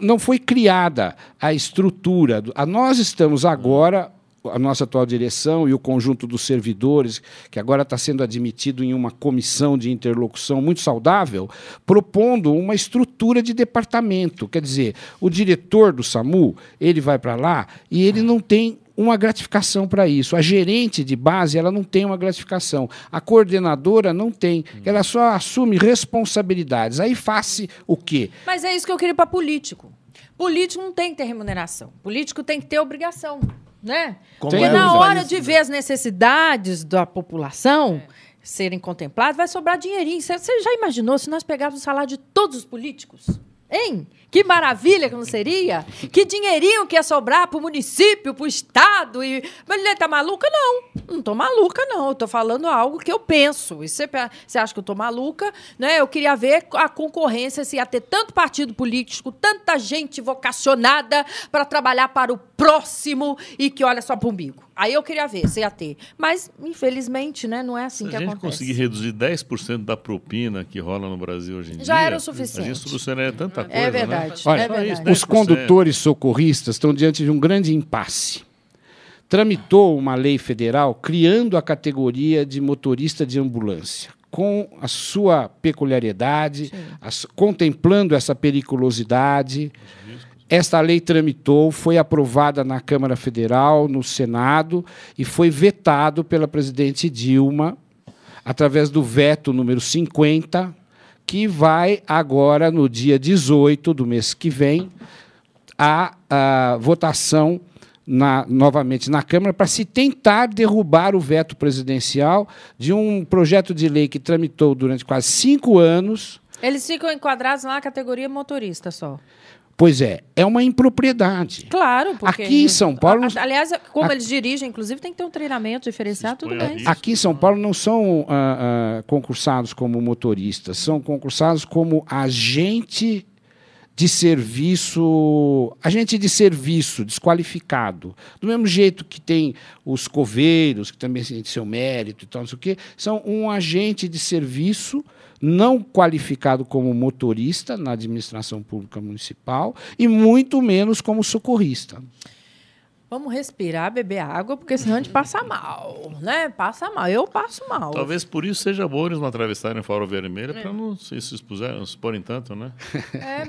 Não foi criada a estrutura. Nós estamos agora... a nossa atual direção e o conjunto dos servidores, que agora está sendo admitido em uma comissão de interlocução muito saudável, propondo uma estrutura de departamento. Quer dizer, o diretor do SAMU, ele vai para lá e ele não tem uma gratificação para isso. A gerente de base, ela não tem uma gratificação. A coordenadora não tem. Ela só assume responsabilidades. Aí faz-se o quê? Mas é isso que eu queria para político. Político não tem que ter remuneração. Político tem que ter obrigação. Né? Porque na hora de ver as necessidades da população serem contempladas, vai sobrar dinheirinho. Você já imaginou se nós pegássemos o salário de todos os políticos? Hein? Que maravilha que não seria? Que dinheirinho que ia sobrar para o município, para o Estado. Mas ele está maluca? Não estou maluca, não. Eu estou falando algo que eu penso. E você acha que eu estou maluca? Né? Eu queria ver a concorrência, se ia ter tanto partido político, tanta gente vocacionada para trabalhar para o próximo e que olha só para o umbigo. Aí eu queria ver se ia ter. Mas, infelizmente, né, não é assim que acontece. Se a gente conseguir reduzir 10% da propina que rola no Brasil hoje em dia... Já era o suficiente. A gente solucionaria tanta coisa, É verdade. né? Olha, é verdade. Os condutores socorristas estão diante de um grande impasse. Tramitou uma lei federal criando a categoria de motorista de ambulância, com a sua peculiaridade, contemplando essa periculosidade. Esta lei tramitou, foi aprovada na Câmara Federal, no Senado, e foi vetado pela presidente Dilma, através do veto número 50, que vai agora, no dia 18 do mês que vem, a votação novamente na Câmara para se tentar derrubar o veto presidencial de um projeto de lei que tramitou durante quase 5 anos. Eles ficam enquadrados na categoria motorista só. Pois é uma impropriedade. Claro, porque... Aqui em São Paulo... Aliás, como eles dirigem, inclusive, tem que ter um treinamento diferenciado, tudo bem. Aqui em São Paulo não são concursados como motoristas, são concursados como agente de serviço desqualificado. Do mesmo jeito que tem os coveiros, que também têm seu mérito e tal, não sei o quê, são um agente de serviço não qualificado como motorista na administração pública municipal e muito menos como socorrista. Vamos respirar, beber água, porque senão a gente passa mal, né? Passa mal. Eu passo mal. Talvez por isso seja bom eles não atravessarem o farol vermelho, para não se exporem tanto, né?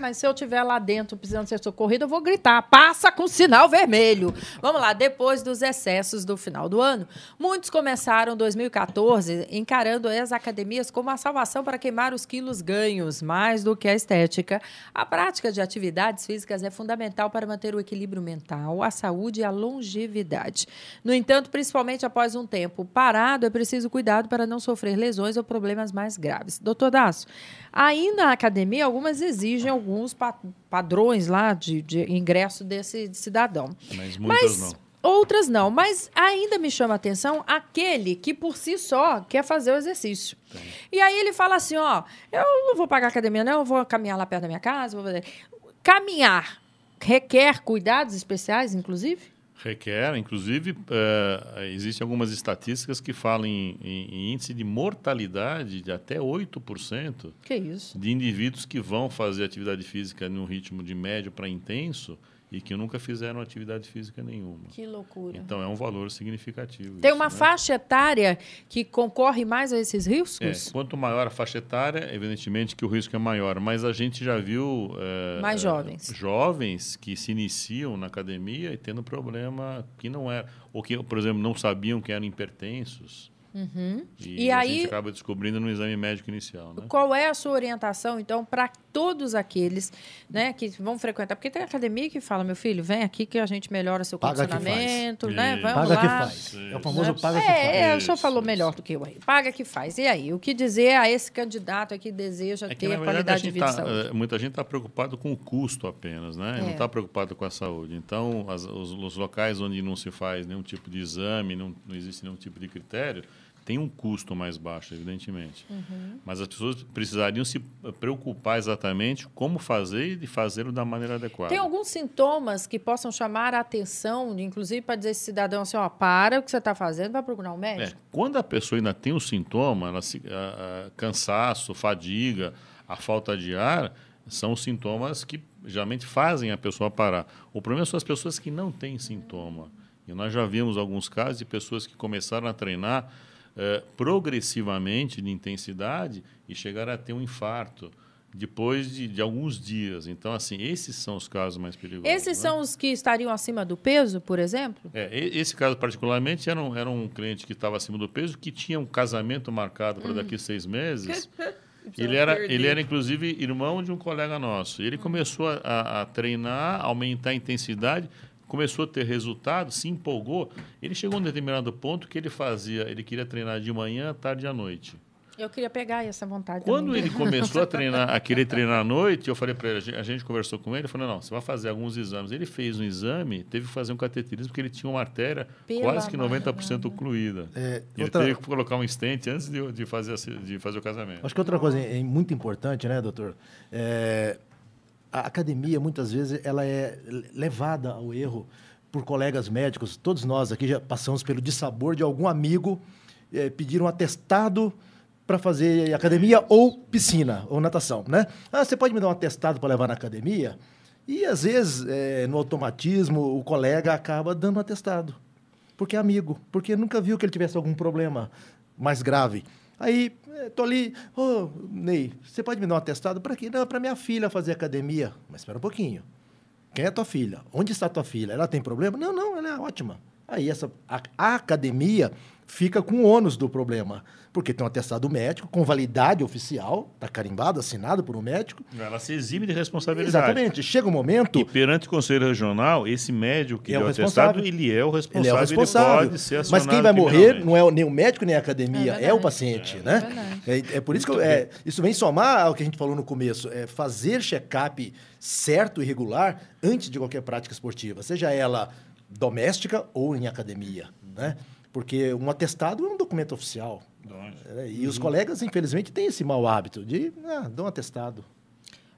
Mas se eu estiver lá dentro precisando ser socorrido, eu vou gritar, passa com sinal vermelho. Vamos lá, depois dos excessos do final do ano, muitos começaram 2014 encarando as academias como a salvação para queimar os quilos ganhos, mais do que a estética. A prática de atividades físicas é fundamental para manter o equilíbrio mental, a saúde e a longevidade. No entanto, principalmente após um tempo parado, é preciso cuidado para não sofrer lesões ou problemas mais graves. Doutor Dácio, ainda na academia, algumas exigem alguns padrões lá de ingresso desse cidadão. Mas muitas não. Outras não, mas ainda me chama a atenção aquele que, por si só, quer fazer o exercício. Sim. E aí ele fala assim, eu não vou pagar academia, não, eu vou caminhar lá perto da minha casa. Vou fazer. Caminhar requer cuidados especiais, inclusive? Requer, inclusive, existem algumas estatísticas que falam em índice de mortalidade de até 8%. Que isso? De indivíduos que vão fazer atividade física num ritmo de médio para intenso e que nunca fizeram atividade física nenhuma. Que loucura. Então, é um valor significativo. Tem uma faixa etária que concorre mais a esses riscos? Quanto maior a faixa etária, evidentemente que o risco é maior, mas a gente já viu mais jovens que se iniciam na academia e tendo problema que não era, ou que, por exemplo, não sabiam que eram hipertensos. Uhum. E a gente acaba descobrindo no exame médico inicial. Né? Qual é a sua orientação, então, para todos aqueles, né, que vão frequentar? Porque tem academia que fala, meu filho, vem aqui que a gente melhora seu condicionamento, né? Vamos paga lá. Que faz. É o famoso paga que faz. O senhor falou melhor do que eu aí. Paga que faz. E aí, o que dizer a esse candidato que deseja ter na verdade, qualidade de vida e saúde? Muita gente está preocupado com o custo apenas, né? Não está preocupado com a saúde. Então, os locais onde não se faz nenhum tipo de exame, não existe nenhum tipo de critério, tem um custo mais baixo, evidentemente. Uhum. Mas as pessoas precisariam se preocupar exatamente como fazer e fazê-lo da maneira adequada. Tem alguns sintomas que possam chamar a atenção, inclusive para dizer a esse cidadão assim, para o que você está fazendo, vai procurar um médico? Quando a pessoa ainda tem um sintoma, cansaço, fadiga, a falta de ar, são sintomas que geralmente fazem a pessoa parar. O problema são as pessoas que não têm sintoma. E nós já vimos alguns casos de pessoas que começaram a treinar progressivamente de intensidade e chegaram a ter um infarto depois de alguns dias. Então, assim, esses são os casos mais perigosos. Esses são os que estariam acima do peso, por exemplo? Esse caso particularmente era um cliente que estava acima do peso, que tinha um casamento marcado para daqui a 6 meses. Ele era, inclusive, irmão de um colega nosso. Ele começou a treinar, aumentar a intensidade, começou a ter resultado, se empolgou. Ele chegou a um determinado ponto que ele queria treinar de manhã, tarde e à noite. Eu queria pegar essa vontade. Quando também. ele começou a querer treinar à noite, eu falei para ele, a gente conversou com ele, falou, não, você vai fazer alguns exames. Ele fez um exame, teve que fazer um cateterismo, porque ele tinha uma artéria quase que 90% ocluída. Ele teve que colocar um stent antes de fazer o casamento. Acho que outra coisa muito importante, né, doutor? A academia, muitas vezes, ela é levada ao erro por colegas médicos. Todos nós aqui já passamos pelo dissabor de algum amigo pedir um atestado para fazer academia ou piscina, ou natação, né? Você pode me dar um atestado para levar na academia? E, às vezes, no automatismo, o colega acaba dando um atestado, porque é amigo, porque nunca viu que ele tivesse algum problema mais grave. Aí, estou ali, Ney, você pode me dar um atestado? Para quê? Não, para minha filha fazer academia. Mas espera um pouquinho. Quem é tua filha? Onde está tua filha? Ela tem problema? Não, ela é ótima. Aí a academia fica com o ônus do problema, porque tem um atestado médico com validade oficial, está carimbado, assinado por um médico. Ela se exime de responsabilidade. Exatamente. Chega um momento... E perante o Conselho Regional, esse médico que deu o atestado, ele é o responsável. Ele é o responsável. Ele pode ser acionado. Mas quem vai morrer não é nem o médico nem a academia, é o paciente. Né? É por isso que isso vem somar ao que a gente falou no começo, fazer check-up certo e regular antes de qualquer prática esportiva, seja ela doméstica ou em academia, né? Porque um atestado é um documento oficial. E os colegas, infelizmente, têm esse mau hábito de dar um atestado.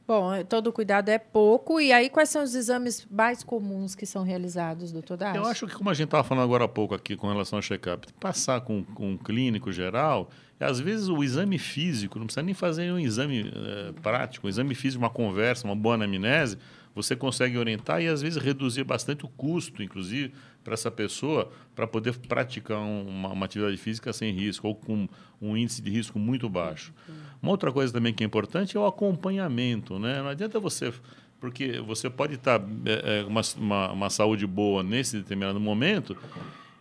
Bom, todo cuidado é pouco. E aí, quais são os exames mais comuns que são realizados, doutor Dácio? Eu acho que, como a gente estava falando agora há pouco aqui com relação ao check-up, passar com um clínico geral, às vezes o exame físico, não precisa nem fazer um exame prático, um exame físico, uma conversa, uma boa anamnese, você consegue orientar e, às vezes, reduzir bastante o custo, inclusive, para essa pessoa, para poder praticar uma atividade física sem risco ou com um índice de risco muito baixo. Uma outra coisa também que é importante é o acompanhamento, né? Não adianta você... Porque você pode estar uma saúde boa nesse determinado momento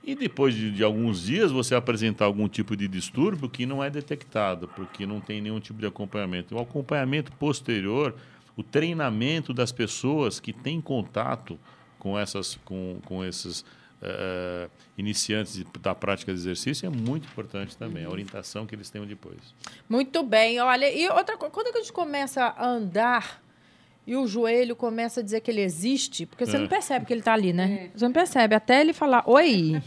e depois de alguns dias você apresentar algum tipo de distúrbio que não é detectado, porque não tem nenhum tipo de acompanhamento. O acompanhamento posterior, o treinamento das pessoas que têm contato com esses iniciantes da prática de exercício é muito importante também, a orientação que eles tenham depois. Muito bem. Olha, e outra coisa, quando a gente começa a andar e o joelho começa a dizer que ele existe, porque você não percebe que ele está ali, né? Você não percebe, até ele falar, oi.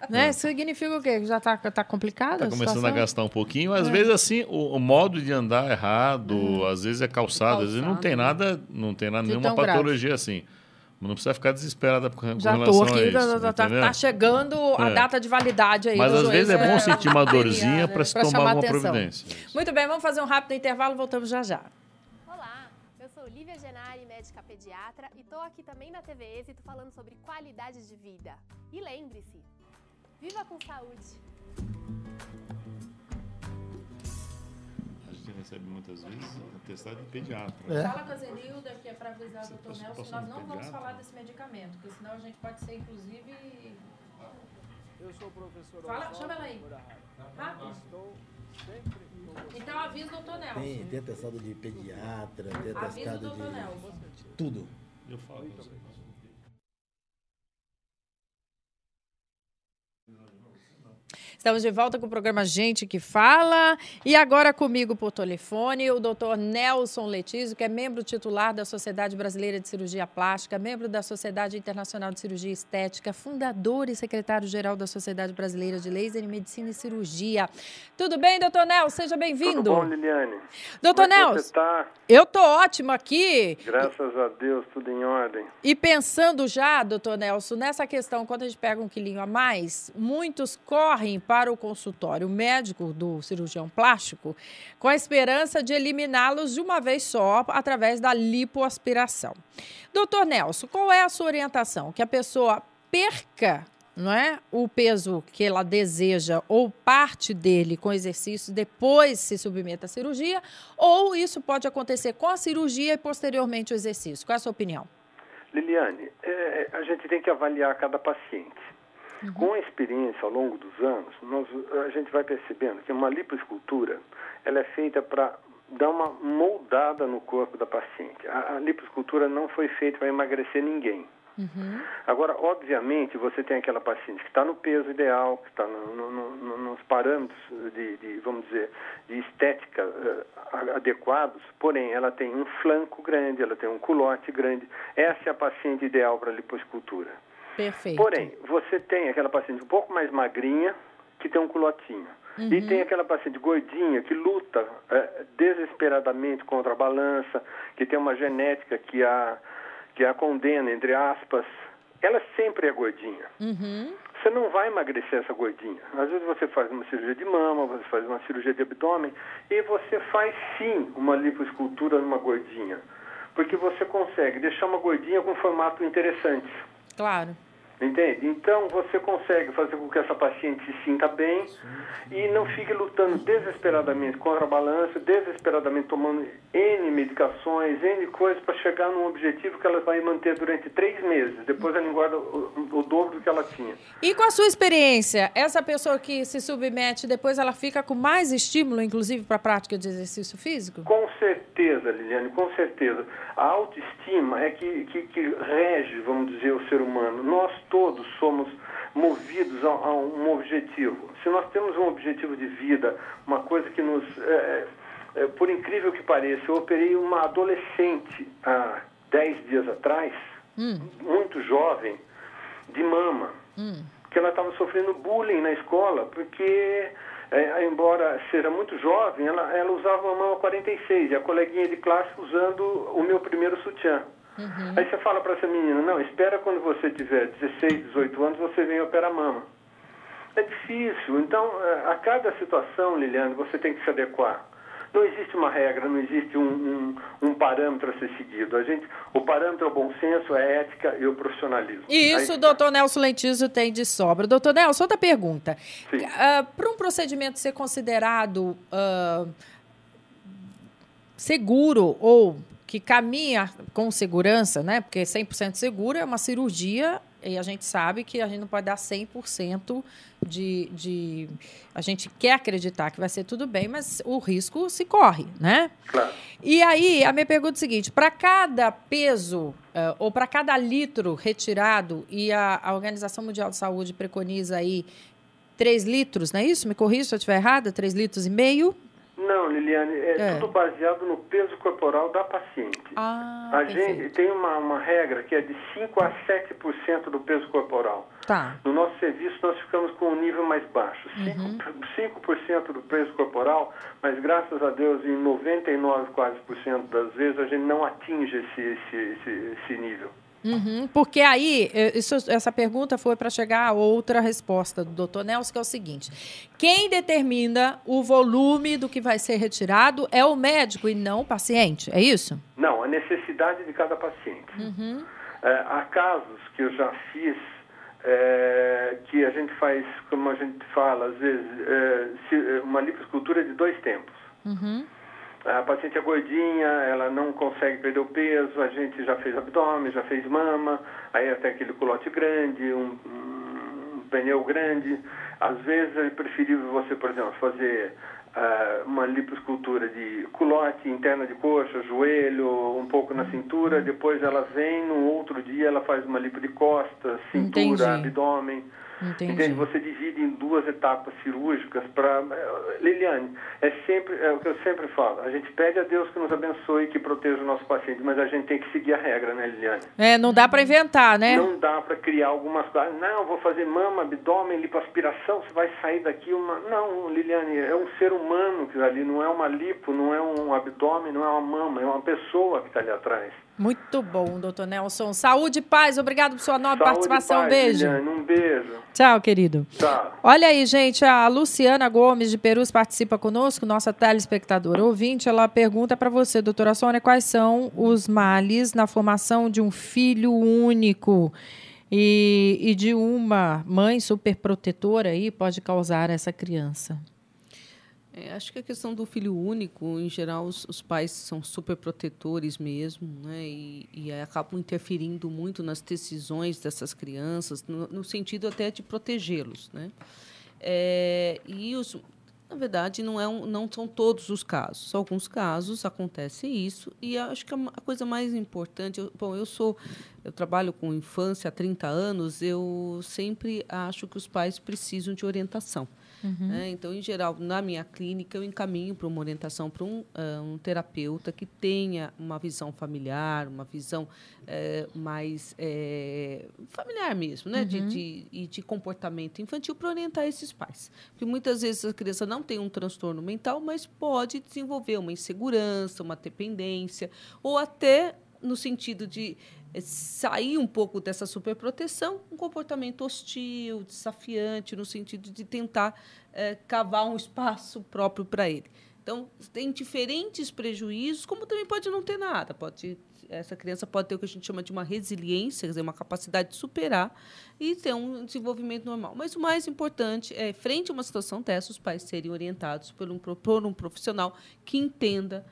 Né? Significa o quê? Que já está complicado? Está começando a gastar um pouquinho. Às vezes, assim, o modo de andar errado, às vezes é calçado, às vezes não tem nada nenhuma patologia grave. Assim. Não precisa ficar desesperada com relação a isso. Está chegando a data de validade aí. Mas às vezes é bom sentir uma dorzinha para se tomar alguma providência. Muito bem, vamos fazer um rápido intervalo, voltamos já já. Eu sou Lívia Genari, médica pediatra, e estou aqui também na TV Êxito falando sobre qualidade de vida. E lembre-se, viva com saúde! A gente recebe muitas vezes atestado de pediatra. Fala com a Zenilda, que é para avisar o doutor Nelson, nós não vamos falar desse medicamento, porque senão a gente pode ser, inclusive... Eu sou o professor... Fala, chama ela aí. Estou sempre... Então avisa o doutor Nelson. Tem atestado de pediatra, tem atestado de tudo. Eu falo com você. Estamos de volta com o programa Gente que Fala. E agora comigo por telefone o doutor Nelson Letísio, que é membro titular da Sociedade Brasileira de Cirurgia Plástica, membro da Sociedade Internacional de Cirurgia Estética, fundador e secretário-geral da Sociedade Brasileira de Laser e Medicina e Cirurgia. Tudo bem, doutor Nelson? Seja bem-vindo. Tudo bom, Liliane? Doutor Nelson, você tá? Eu estou ótimo aqui. Graças a Deus, tudo em ordem. E pensando já, doutor Nelson, nessa questão, quando a gente pega um quilinho a mais, muitos correm para o consultório médico do cirurgião plástico com a esperança de eliminá-los de uma vez só através da lipoaspiração. Doutor Nelson, qual é a sua orientação? Que a pessoa perca, não é, o peso que ela deseja ou parte dele com exercício, depois se submeta à cirurgia, ou isso pode acontecer com a cirurgia e posteriormente o exercício? Qual é a sua opinião? Liliane, a gente tem que avaliar cada paciente. Com a experiência ao longo dos anos, a gente vai percebendo que uma lipoescultura ela é feita para dar uma moldada no corpo da paciente. A lipoescultura não foi feita para emagrecer ninguém. Agora, obviamente, você tem aquela paciente que está no peso ideal, que está nos parâmetros vamos dizer, de estética adequados, porém, ela tem um flanco grande, ela tem um culote grande. Essa é a paciente ideal para a lipoescultura. Perfeito. Porém, você tem aquela paciente um pouco mais magrinha, que tem um culotinho. E tem aquela paciente gordinha que luta desesperadamente contra a balança, que tem uma genética que a condena, entre aspas. Ela sempre é gordinha. Você não vai emagrecer essa gordinha. Às vezes você faz uma cirurgia de mama, você faz uma cirurgia de abdômen, e você faz sim uma lipoescultura numa gordinha. Porque você consegue deixar uma gordinha com um formato interessante. Claro. Entende? Então, você consegue fazer com que essa paciente se sinta bem e não fique lutando desesperadamente contra a balança, desesperadamente tomando N medicações, N coisas para chegar num objetivo que ela vai manter durante 3 meses. Depois ela engorda o dobro do que ela tinha. E com a sua experiência, essa pessoa que se submete, depois ela fica com mais estímulo, inclusive, para a prática de exercício físico? Com certeza, Liliane, com certeza. A autoestima é que rege, vamos dizer, o ser humano. Nós todos somos movidos a um objetivo. Se nós temos um objetivo de vida, uma coisa que nos... por incrível que pareça, eu operei uma adolescente há 10 dias atrás, muito jovem, de mama, que ela estava sofrendo bullying na escola, porque... embora seja muito jovem, ela usava uma mama 46 e a coleguinha de classe usando o meu primeiro sutiã. Aí você fala para essa menina, não, espera quando você tiver 16, 18 anos, você vem operar a mama. É difícil. Então, a cada situação, Liliane, você tem que se adequar. Não existe uma regra, não existe um parâmetro a ser seguido. O parâmetro é o bom senso, é a ética e o profissionalismo. E isso o doutor Nelson Lentísio tem de sobra. Doutor Nelson, outra pergunta. Para um procedimento ser considerado seguro ou que caminha com segurança, né? Porque 100% seguro é uma cirurgia e a gente sabe que a gente não pode dar 100% de... A gente quer acreditar que vai ser tudo bem, mas o risco se corre, né? Claro. E aí, a minha pergunta é a seguinte, para cada peso ou para cada litro retirado, e a Organização Mundial de Saúde preconiza aí 3 litros, não é isso? Me corrija se eu estiver errada, 3,5 litros? Não, Liliane, é tudo baseado no peso corporal da paciente. A gente tem uma regra que é de 5% a 7% do peso corporal. Tá. No nosso serviço, nós ficamos com um nível mais baixo. 5% do peso corporal, mas graças a Deus, em 99% quase das vezes, a gente não atinge esse nível. Porque aí, essa pergunta foi para chegar a outra resposta do doutor Nelson, que é o seguinte: quem determina o volume do que vai ser retirado é o médico e não o paciente, é isso? Não, a necessidade de cada paciente. Há casos que eu já fiz que a gente faz, como a gente fala, às vezes, uma lipoescultura de 2 tempos. A paciente é gordinha, ela não consegue perder o peso, a gente já fez abdômen, já fez mama, aí até aquele culote grande, um pneu grande. Às vezes é preferível você, por exemplo, fazer uma lipoescultura de culote, interna de coxa, joelho, um pouco na cintura, depois ela vem, no outro dia ela faz uma lipo de costas, cintura, abdômen. Entende? Você divide em 2 etapas cirúrgicas para... Liliane, é o que eu sempre falo. A gente pede a Deus que nos abençoe e que proteja o nosso paciente, mas a gente tem que seguir a regra, né, Liliane? Não dá para inventar, né? Não dá para criar algumas coisas. Não, vou fazer mama, abdômen, lipoaspiração, você vai sair daqui uma... Não, Liliane, é um ser humano que está ali, não é uma lipo, não é um abdômen, não é uma mama, é uma pessoa que está ali atrás. Muito bom, doutor Nelson. Saúde e paz. Obrigado por sua nobre participação. Paz, beijo. Liliane, um beijo. Tchau, querido. Tchau. Olha aí, gente, a Luciana Gomes de Perus participa conosco, nossa telespectadora ouvinte. Ela pergunta para você, doutora Sônia, quais são os males na formação de um filho único e de uma mãe superprotetora aí pode causar essa criança? Acho que a questão do filho único, em geral, os pais são super protetores mesmo, né? E acabam interferindo muito nas decisões dessas crianças, no sentido até de protegê-los, né? Na verdade, não são todos os casos. Alguns casos acontece isso, e acho que a coisa mais importante... Eu trabalho com infância há 30 anos, eu sempre acho que os pais precisam de orientação. Então, em geral, na minha clínica, eu encaminho para uma orientação para um terapeuta que tenha uma visão familiar, uma visão mais familiar mesmo, né? De comportamento infantil, para orientar esses pais. Porque muitas vezes a criança não tem um transtorno mental, mas pode desenvolver uma insegurança, uma dependência, ou até no sentido de sair um pouco dessa superproteção, um comportamento hostil, desafiante, no sentido de tentar cavar um espaço próprio para ele. Então, tem diferentes prejuízos, como também pode não ter nada. Essa criança pode ter o que a gente chama de uma resiliência, quer dizer, uma capacidade de superar e ter um desenvolvimento normal. Mas o mais importante é, frente a uma situação dessa, os pais serem orientados por um profissional que entenda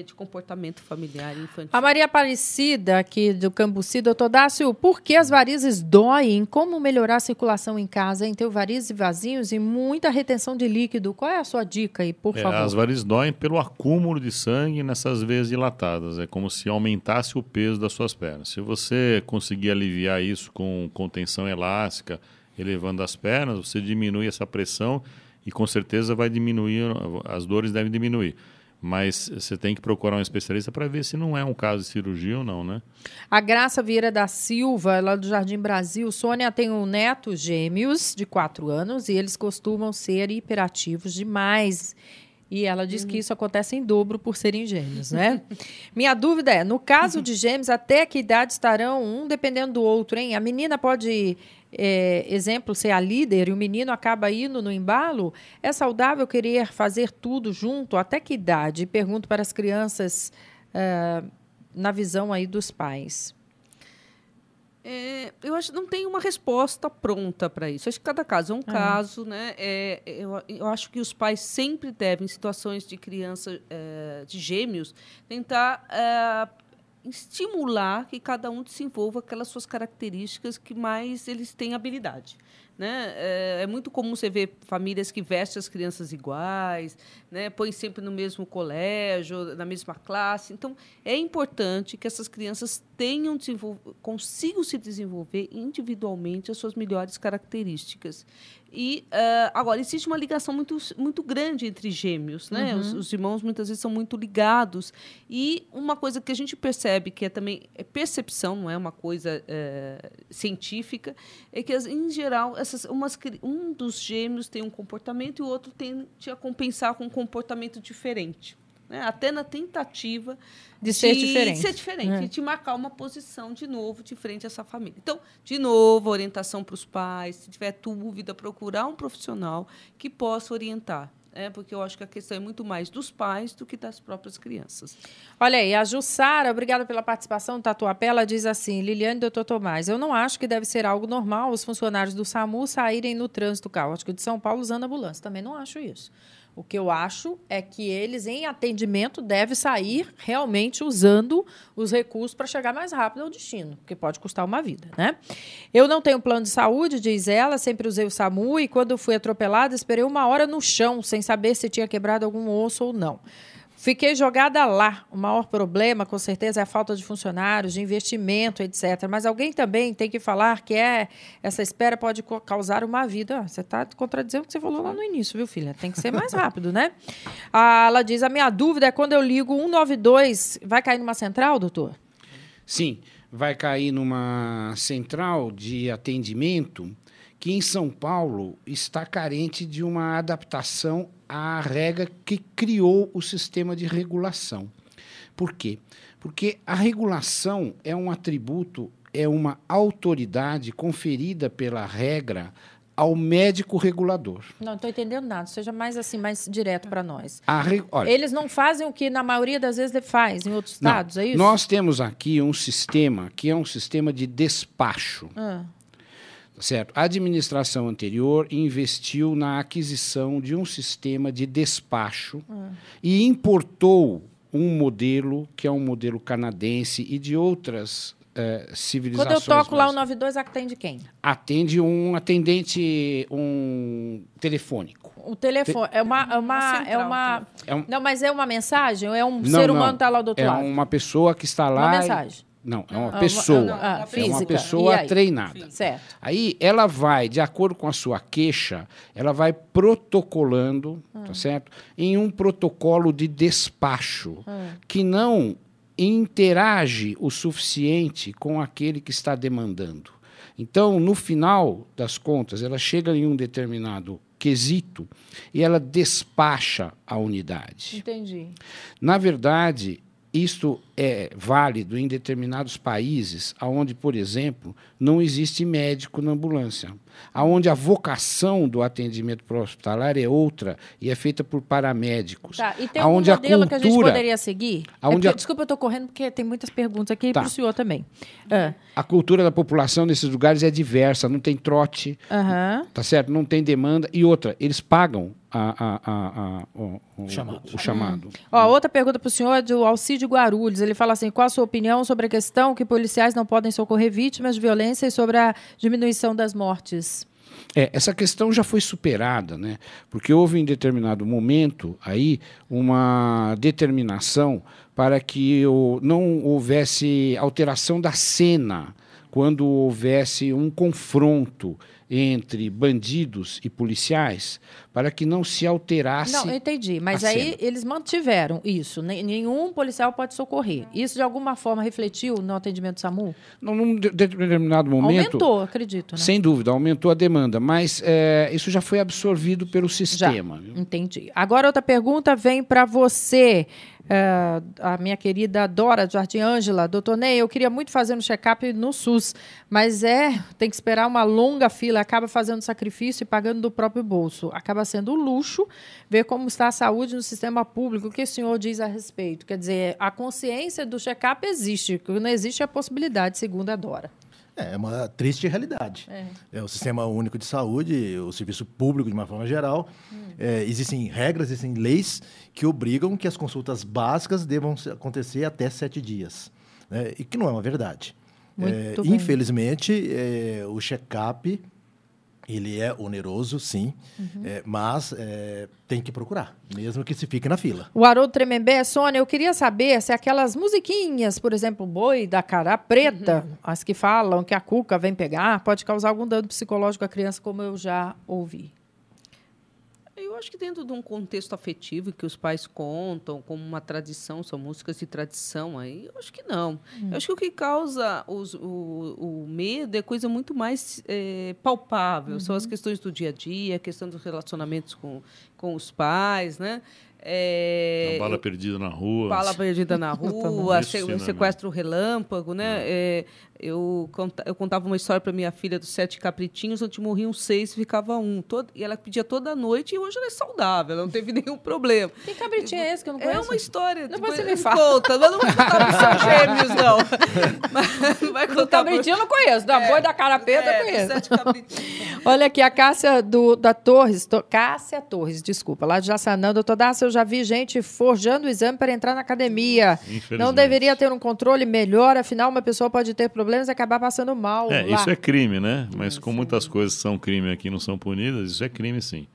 de comportamento familiar e infantil. A Maria Aparecida, aqui do Cambuci, doutor Dácio, por que as varizes doem? Como melhorar a circulação em casa? Ter varizes vazios e muita retenção de líquido. Qual é a sua dica aí, por favor? As varizes doem pelo acúmulo de sangue nessas veias dilatadas. É como se aumentasse o peso das suas pernas. Se você conseguir aliviar isso com contenção elástica, elevando as pernas, você diminui essa pressão e com certeza vai diminuir, as dores devem diminuir. Mas você tem que procurar um especialista para ver se não é um caso de cirurgia ou não, né? A Graça Vieira da Silva, lá do Jardim Brasil. Sônia tem um neto gêmeos de 4 anos e eles costumam ser hiperativos demais. E ela diz que isso acontece em dobro por serem gêmeos, né? Minha dúvida é, no caso de gêmeos, até que idade estarão um dependendo do outro, hein? A menina pode exemplo, ser a líder e o menino acaba indo no embalo, é saudável querer fazer tudo junto? Até que idade? Pergunto para as crianças na visão aí dos pais. Eu acho que não tem uma resposta pronta para isso. Acho que cada caso é um caso, né? Eu acho que os pais sempre devem, em situações de criança de gêmeos, tentar estimular que cada um desenvolva aquelas suas características que mais eles têm habilidade. Né? É muito comum você ver famílias que vestem as crianças iguais, né? Põem sempre no mesmo colégio, na mesma classe. Então, é importante que essas crianças consigam se desenvolver individualmente as suas melhores características. E, agora, existe uma ligação muito grande entre gêmeos. Né? Os irmãos, muitas vezes, são muito ligados. E uma coisa que a gente percebe, que também é percepção, não é uma coisa científica, é que, em geral, um dos gêmeos tem um comportamento e o outro tende a compensar com um comportamento diferente. Né? Até na tentativa de ser diferente. E de marcar uma posição, de novo, de frente a essa família. Então, de novo, orientação para os pais. Se tiver dúvida, procurar um profissional que possa orientar. Porque eu acho que a questão é muito mais dos pais do que das próprias crianças. Olha aí, a Jussara, obrigada pela participação do Tatuapé, ela diz assim, Liliane e doutor Tomás, eu não acho que deve ser algo normal os funcionários do SAMU saírem no trânsito caótico de São Paulo usando ambulância. Também não acho isso. O que eu acho é que eles, em atendimento, devem sair realmente usando os recursos para chegar mais rápido ao destino, porque pode custar uma vida, né? Eu não tenho plano de saúde, diz ela, sempre usei o SAMU e quando fui atropelada, esperei 1 hora no chão, sem saber se tinha quebrado algum osso ou não. Fiquei jogada lá. O maior problema, com certeza, é a falta de funcionários, de investimento, etc. Mas alguém também tem que falar que essa espera pode causar uma vida. Você está contradizendo o que você falou lá no início, viu, filha? Tem que ser mais rápido, né? Ela diz, a minha dúvida é quando eu ligo 192, vai cair numa central, doutor? Sim, vai cair numa central de atendimento que em São Paulo está carente de uma adaptação à regra que criou o sistema de regulação. Por quê? Porque a regulação é um atributo, é uma autoridade conferida pela regra ao médico regulador. Não estou entendendo nada. Seja mais assim, mais direto para nós. Olha, eles não fazem o que, na maioria das vezes, faz em outros estados, é isso? Nós temos aqui um sistema que é um sistema de despacho. Certo? A administração anterior investiu na aquisição de um sistema de despacho e importou um modelo, que é um modelo canadense e de outras civilizações. Quando eu toco lá o 92, atende quem? Atende um atendente, telefônico. O telefone Não, mas é uma mensagem? Ou é um ser humano que está lá do outro lado? É uma pessoa que está lá. Uma mensagem. Não, é uma pessoa. É uma pessoa treinada. Certo. Aí ela vai, de acordo com a sua queixa, ela vai protocolando, tá certo? Em um protocolo de despacho que não interage o suficiente com aquele que está demandando. Então, no final das contas, ela chega em um determinado quesito e ela despacha a unidade. Entendi. Na verdade, isto é válido em determinados países onde, por exemplo, não existe médico na ambulância, onde a vocação do atendimento hospitalar é outra e é feita por paramédicos. Tá, e tem um modelo que a gente poderia seguir? Desculpa, eu estou correndo porque tem muitas perguntas aqui para o senhor também. A cultura da população nesses lugares é diversa, não tem trote, tá certo? Não tem demanda. E outra, eles pagam o chamado. Outra pergunta para o senhor é do Alcide Guarulhos. Ele fala assim, qual a sua opinião sobre a questão que policiais não podem socorrer vítimas de violência e sobre a diminuição das mortes? Essa questão já foi superada, né? Porque houve em determinado momento aí uma determinação para que não houvesse alteração da cena quando houvesse um confronto entre bandidos e policiais para que não se alterasse. Não, eu entendi. Mas a aí cena. eles mantiveram isso. Nenhum policial pode socorrer. Isso, de alguma forma, refletiu no atendimento do SAMU? Num determinado momento... Aumentou, acredito, né? Sem dúvida, aumentou a demanda, mas isso já foi absorvido pelo sistema. Já, entendi. Agora, outra pergunta vem para você, a minha querida Dora, Jardim Ângela. Doutor Ney, eu queria muito fazer um check-up no SUS, mas tem que esperar uma longa fila, acaba fazendo sacrifício e pagando do próprio bolso. Acaba sendo um luxo ver como está a saúde no sistema público. O que o senhor diz a respeito? Quer dizer, a consciência do check-up existe, não existe a possibilidade, segundo a Dora. É uma triste realidade. O Sistema Único de Saúde, o serviço público, de uma forma geral, existem regras, existem leis que obrigam que as consultas básicas devam acontecer até 7 dias. Né? E que não é uma verdade. Muito bem. Infelizmente, o check-up ele é oneroso, sim, mas tem que procurar, mesmo que se fique na fila. O Haroldo Tremembé, Sônia, eu queria saber se aquelas musiquinhas, por exemplo, Boi da Cara Preta, as que falam que a cuca vem pegar, pode causar algum dano psicológico à criança, como eu já ouvi. Eu acho que dentro de um contexto afetivo que os pais contam, como uma tradição, são músicas de tradição, aí eu acho que não. Eu acho que o que causa o medo é coisa muito mais palpável. São as questões do dia a dia, a questão dos relacionamentos com os pais, né? Uma bala perdida na rua. Bala perdida na rua, Isso, sequestro relâmpago, né? Eu contava uma história para minha filha dos 7 cabritinhos, onde morriam 6 e ficava 1. E ela pedia toda noite e hoje ela é saudável, ela não teve nenhum problema. Que cabritinho é esse que eu não conheço? É uma história. Depois você me me fala. conta, mas não vou contar para os seus gêmeos, não. Mas vai Do contar cabritinho eu não conheço, da Boi da Cara Preta eu conheço. 7 cabritinhos. Olha aqui, a Cássia da Torres, Cássia Torres, desculpa, lá de Jaçanã. Doutor Dácio, eu já vi gente forjando o exame para entrar na academia. Não deveria ter um controle melhor, afinal, uma pessoa pode ter problemas e acabar passando mal lá. Isso é crime, né? Mas como muitas coisas são crime aqui e não são punidas, isso é crime, sim.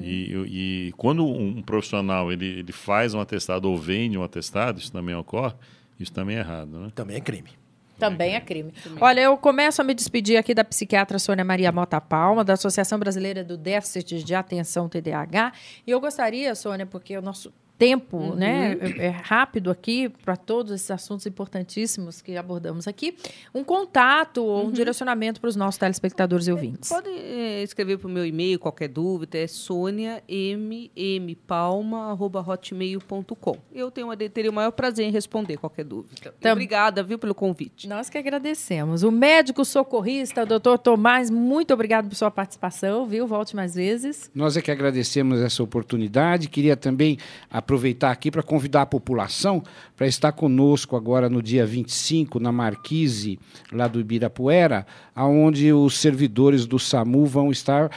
E quando um profissional ele faz um atestado ou vende um atestado, isso também ocorre, isso também é errado, né? Também é crime. Também é crime. Olha, eu começo a me despedir aqui da psiquiatra Sônia Maria Mota Palma, da Associação Brasileira do Déficit de Atenção TDAH. E eu gostaria, Sônia, porque o nosso tempo é rápido aqui para todos esses assuntos importantíssimos que abordamos aqui, um contato ou um direcionamento para os nossos telespectadores e ouvintes. Pode escrever para o meu e-mail, qualquer dúvida, é soniampalma@hotmail.com. Eu teria o maior prazer em responder qualquer dúvida. Obrigada, viu, pelo convite. Nós que agradecemos. O médico socorrista, doutor Tomás, muito obrigado por sua participação, viu? Volte mais vezes. Nós é que agradecemos essa oportunidade. Queria também aproveitar aqui para convidar a população para estar conosco agora no dia 25, na Marquise, lá do Ibirapuera, onde os servidores do SAMU vão estar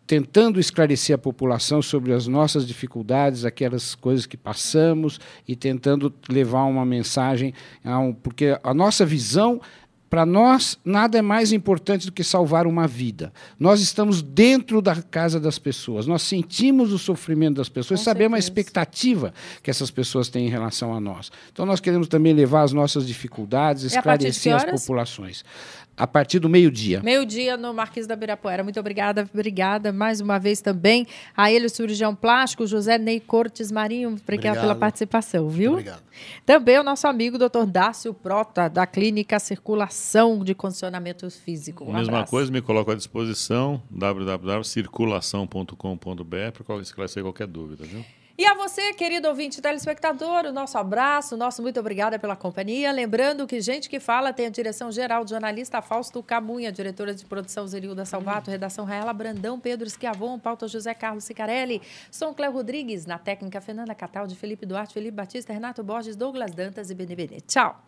tentando esclarecer a população sobre as nossas dificuldades, aquelas coisas que passamos e tentando levar uma mensagem, porque a nossa visão, para nós, nada é mais importante do que salvar uma vida. Nós estamos dentro da casa das pessoas, nós sentimos o sofrimento das pessoas, sabemos a expectativa que essas pessoas têm em relação a nós. Então, nós queremos também levar as nossas dificuldades, esclarecer as populações. A partir do meio-dia. Meio-dia no Marquês da Ibirapuera. Muito obrigada mais uma vez também a ele, o cirurgião plástico, José Ney Cortes Marinho. Obrigado pela participação, viu? Muito obrigado. Também o nosso amigo Dr. Dácio Prota, da Clínica Circulação de Condicionamento Físico. Mesma coisa, me coloco à disposição, www.circulação.com.br, para esclarecer qualquer dúvida, viu? E a você, querido ouvinte telespectador, o nosso abraço, nosso muito obrigada pela companhia. Lembrando que Gente que Fala tem a direção geral do jornalista Fausto Camunha, diretora de produção Zerilda Salvato, redação Raela Brandão, Pedro Esquiavon, pauta José Carlos Sicarelli, Som Cléo Rodrigues, na técnica Fernanda Cataldi, Felipe Duarte, Felipe Batista, Renato Borges, Douglas Dantas e Beni Benet. Tchau!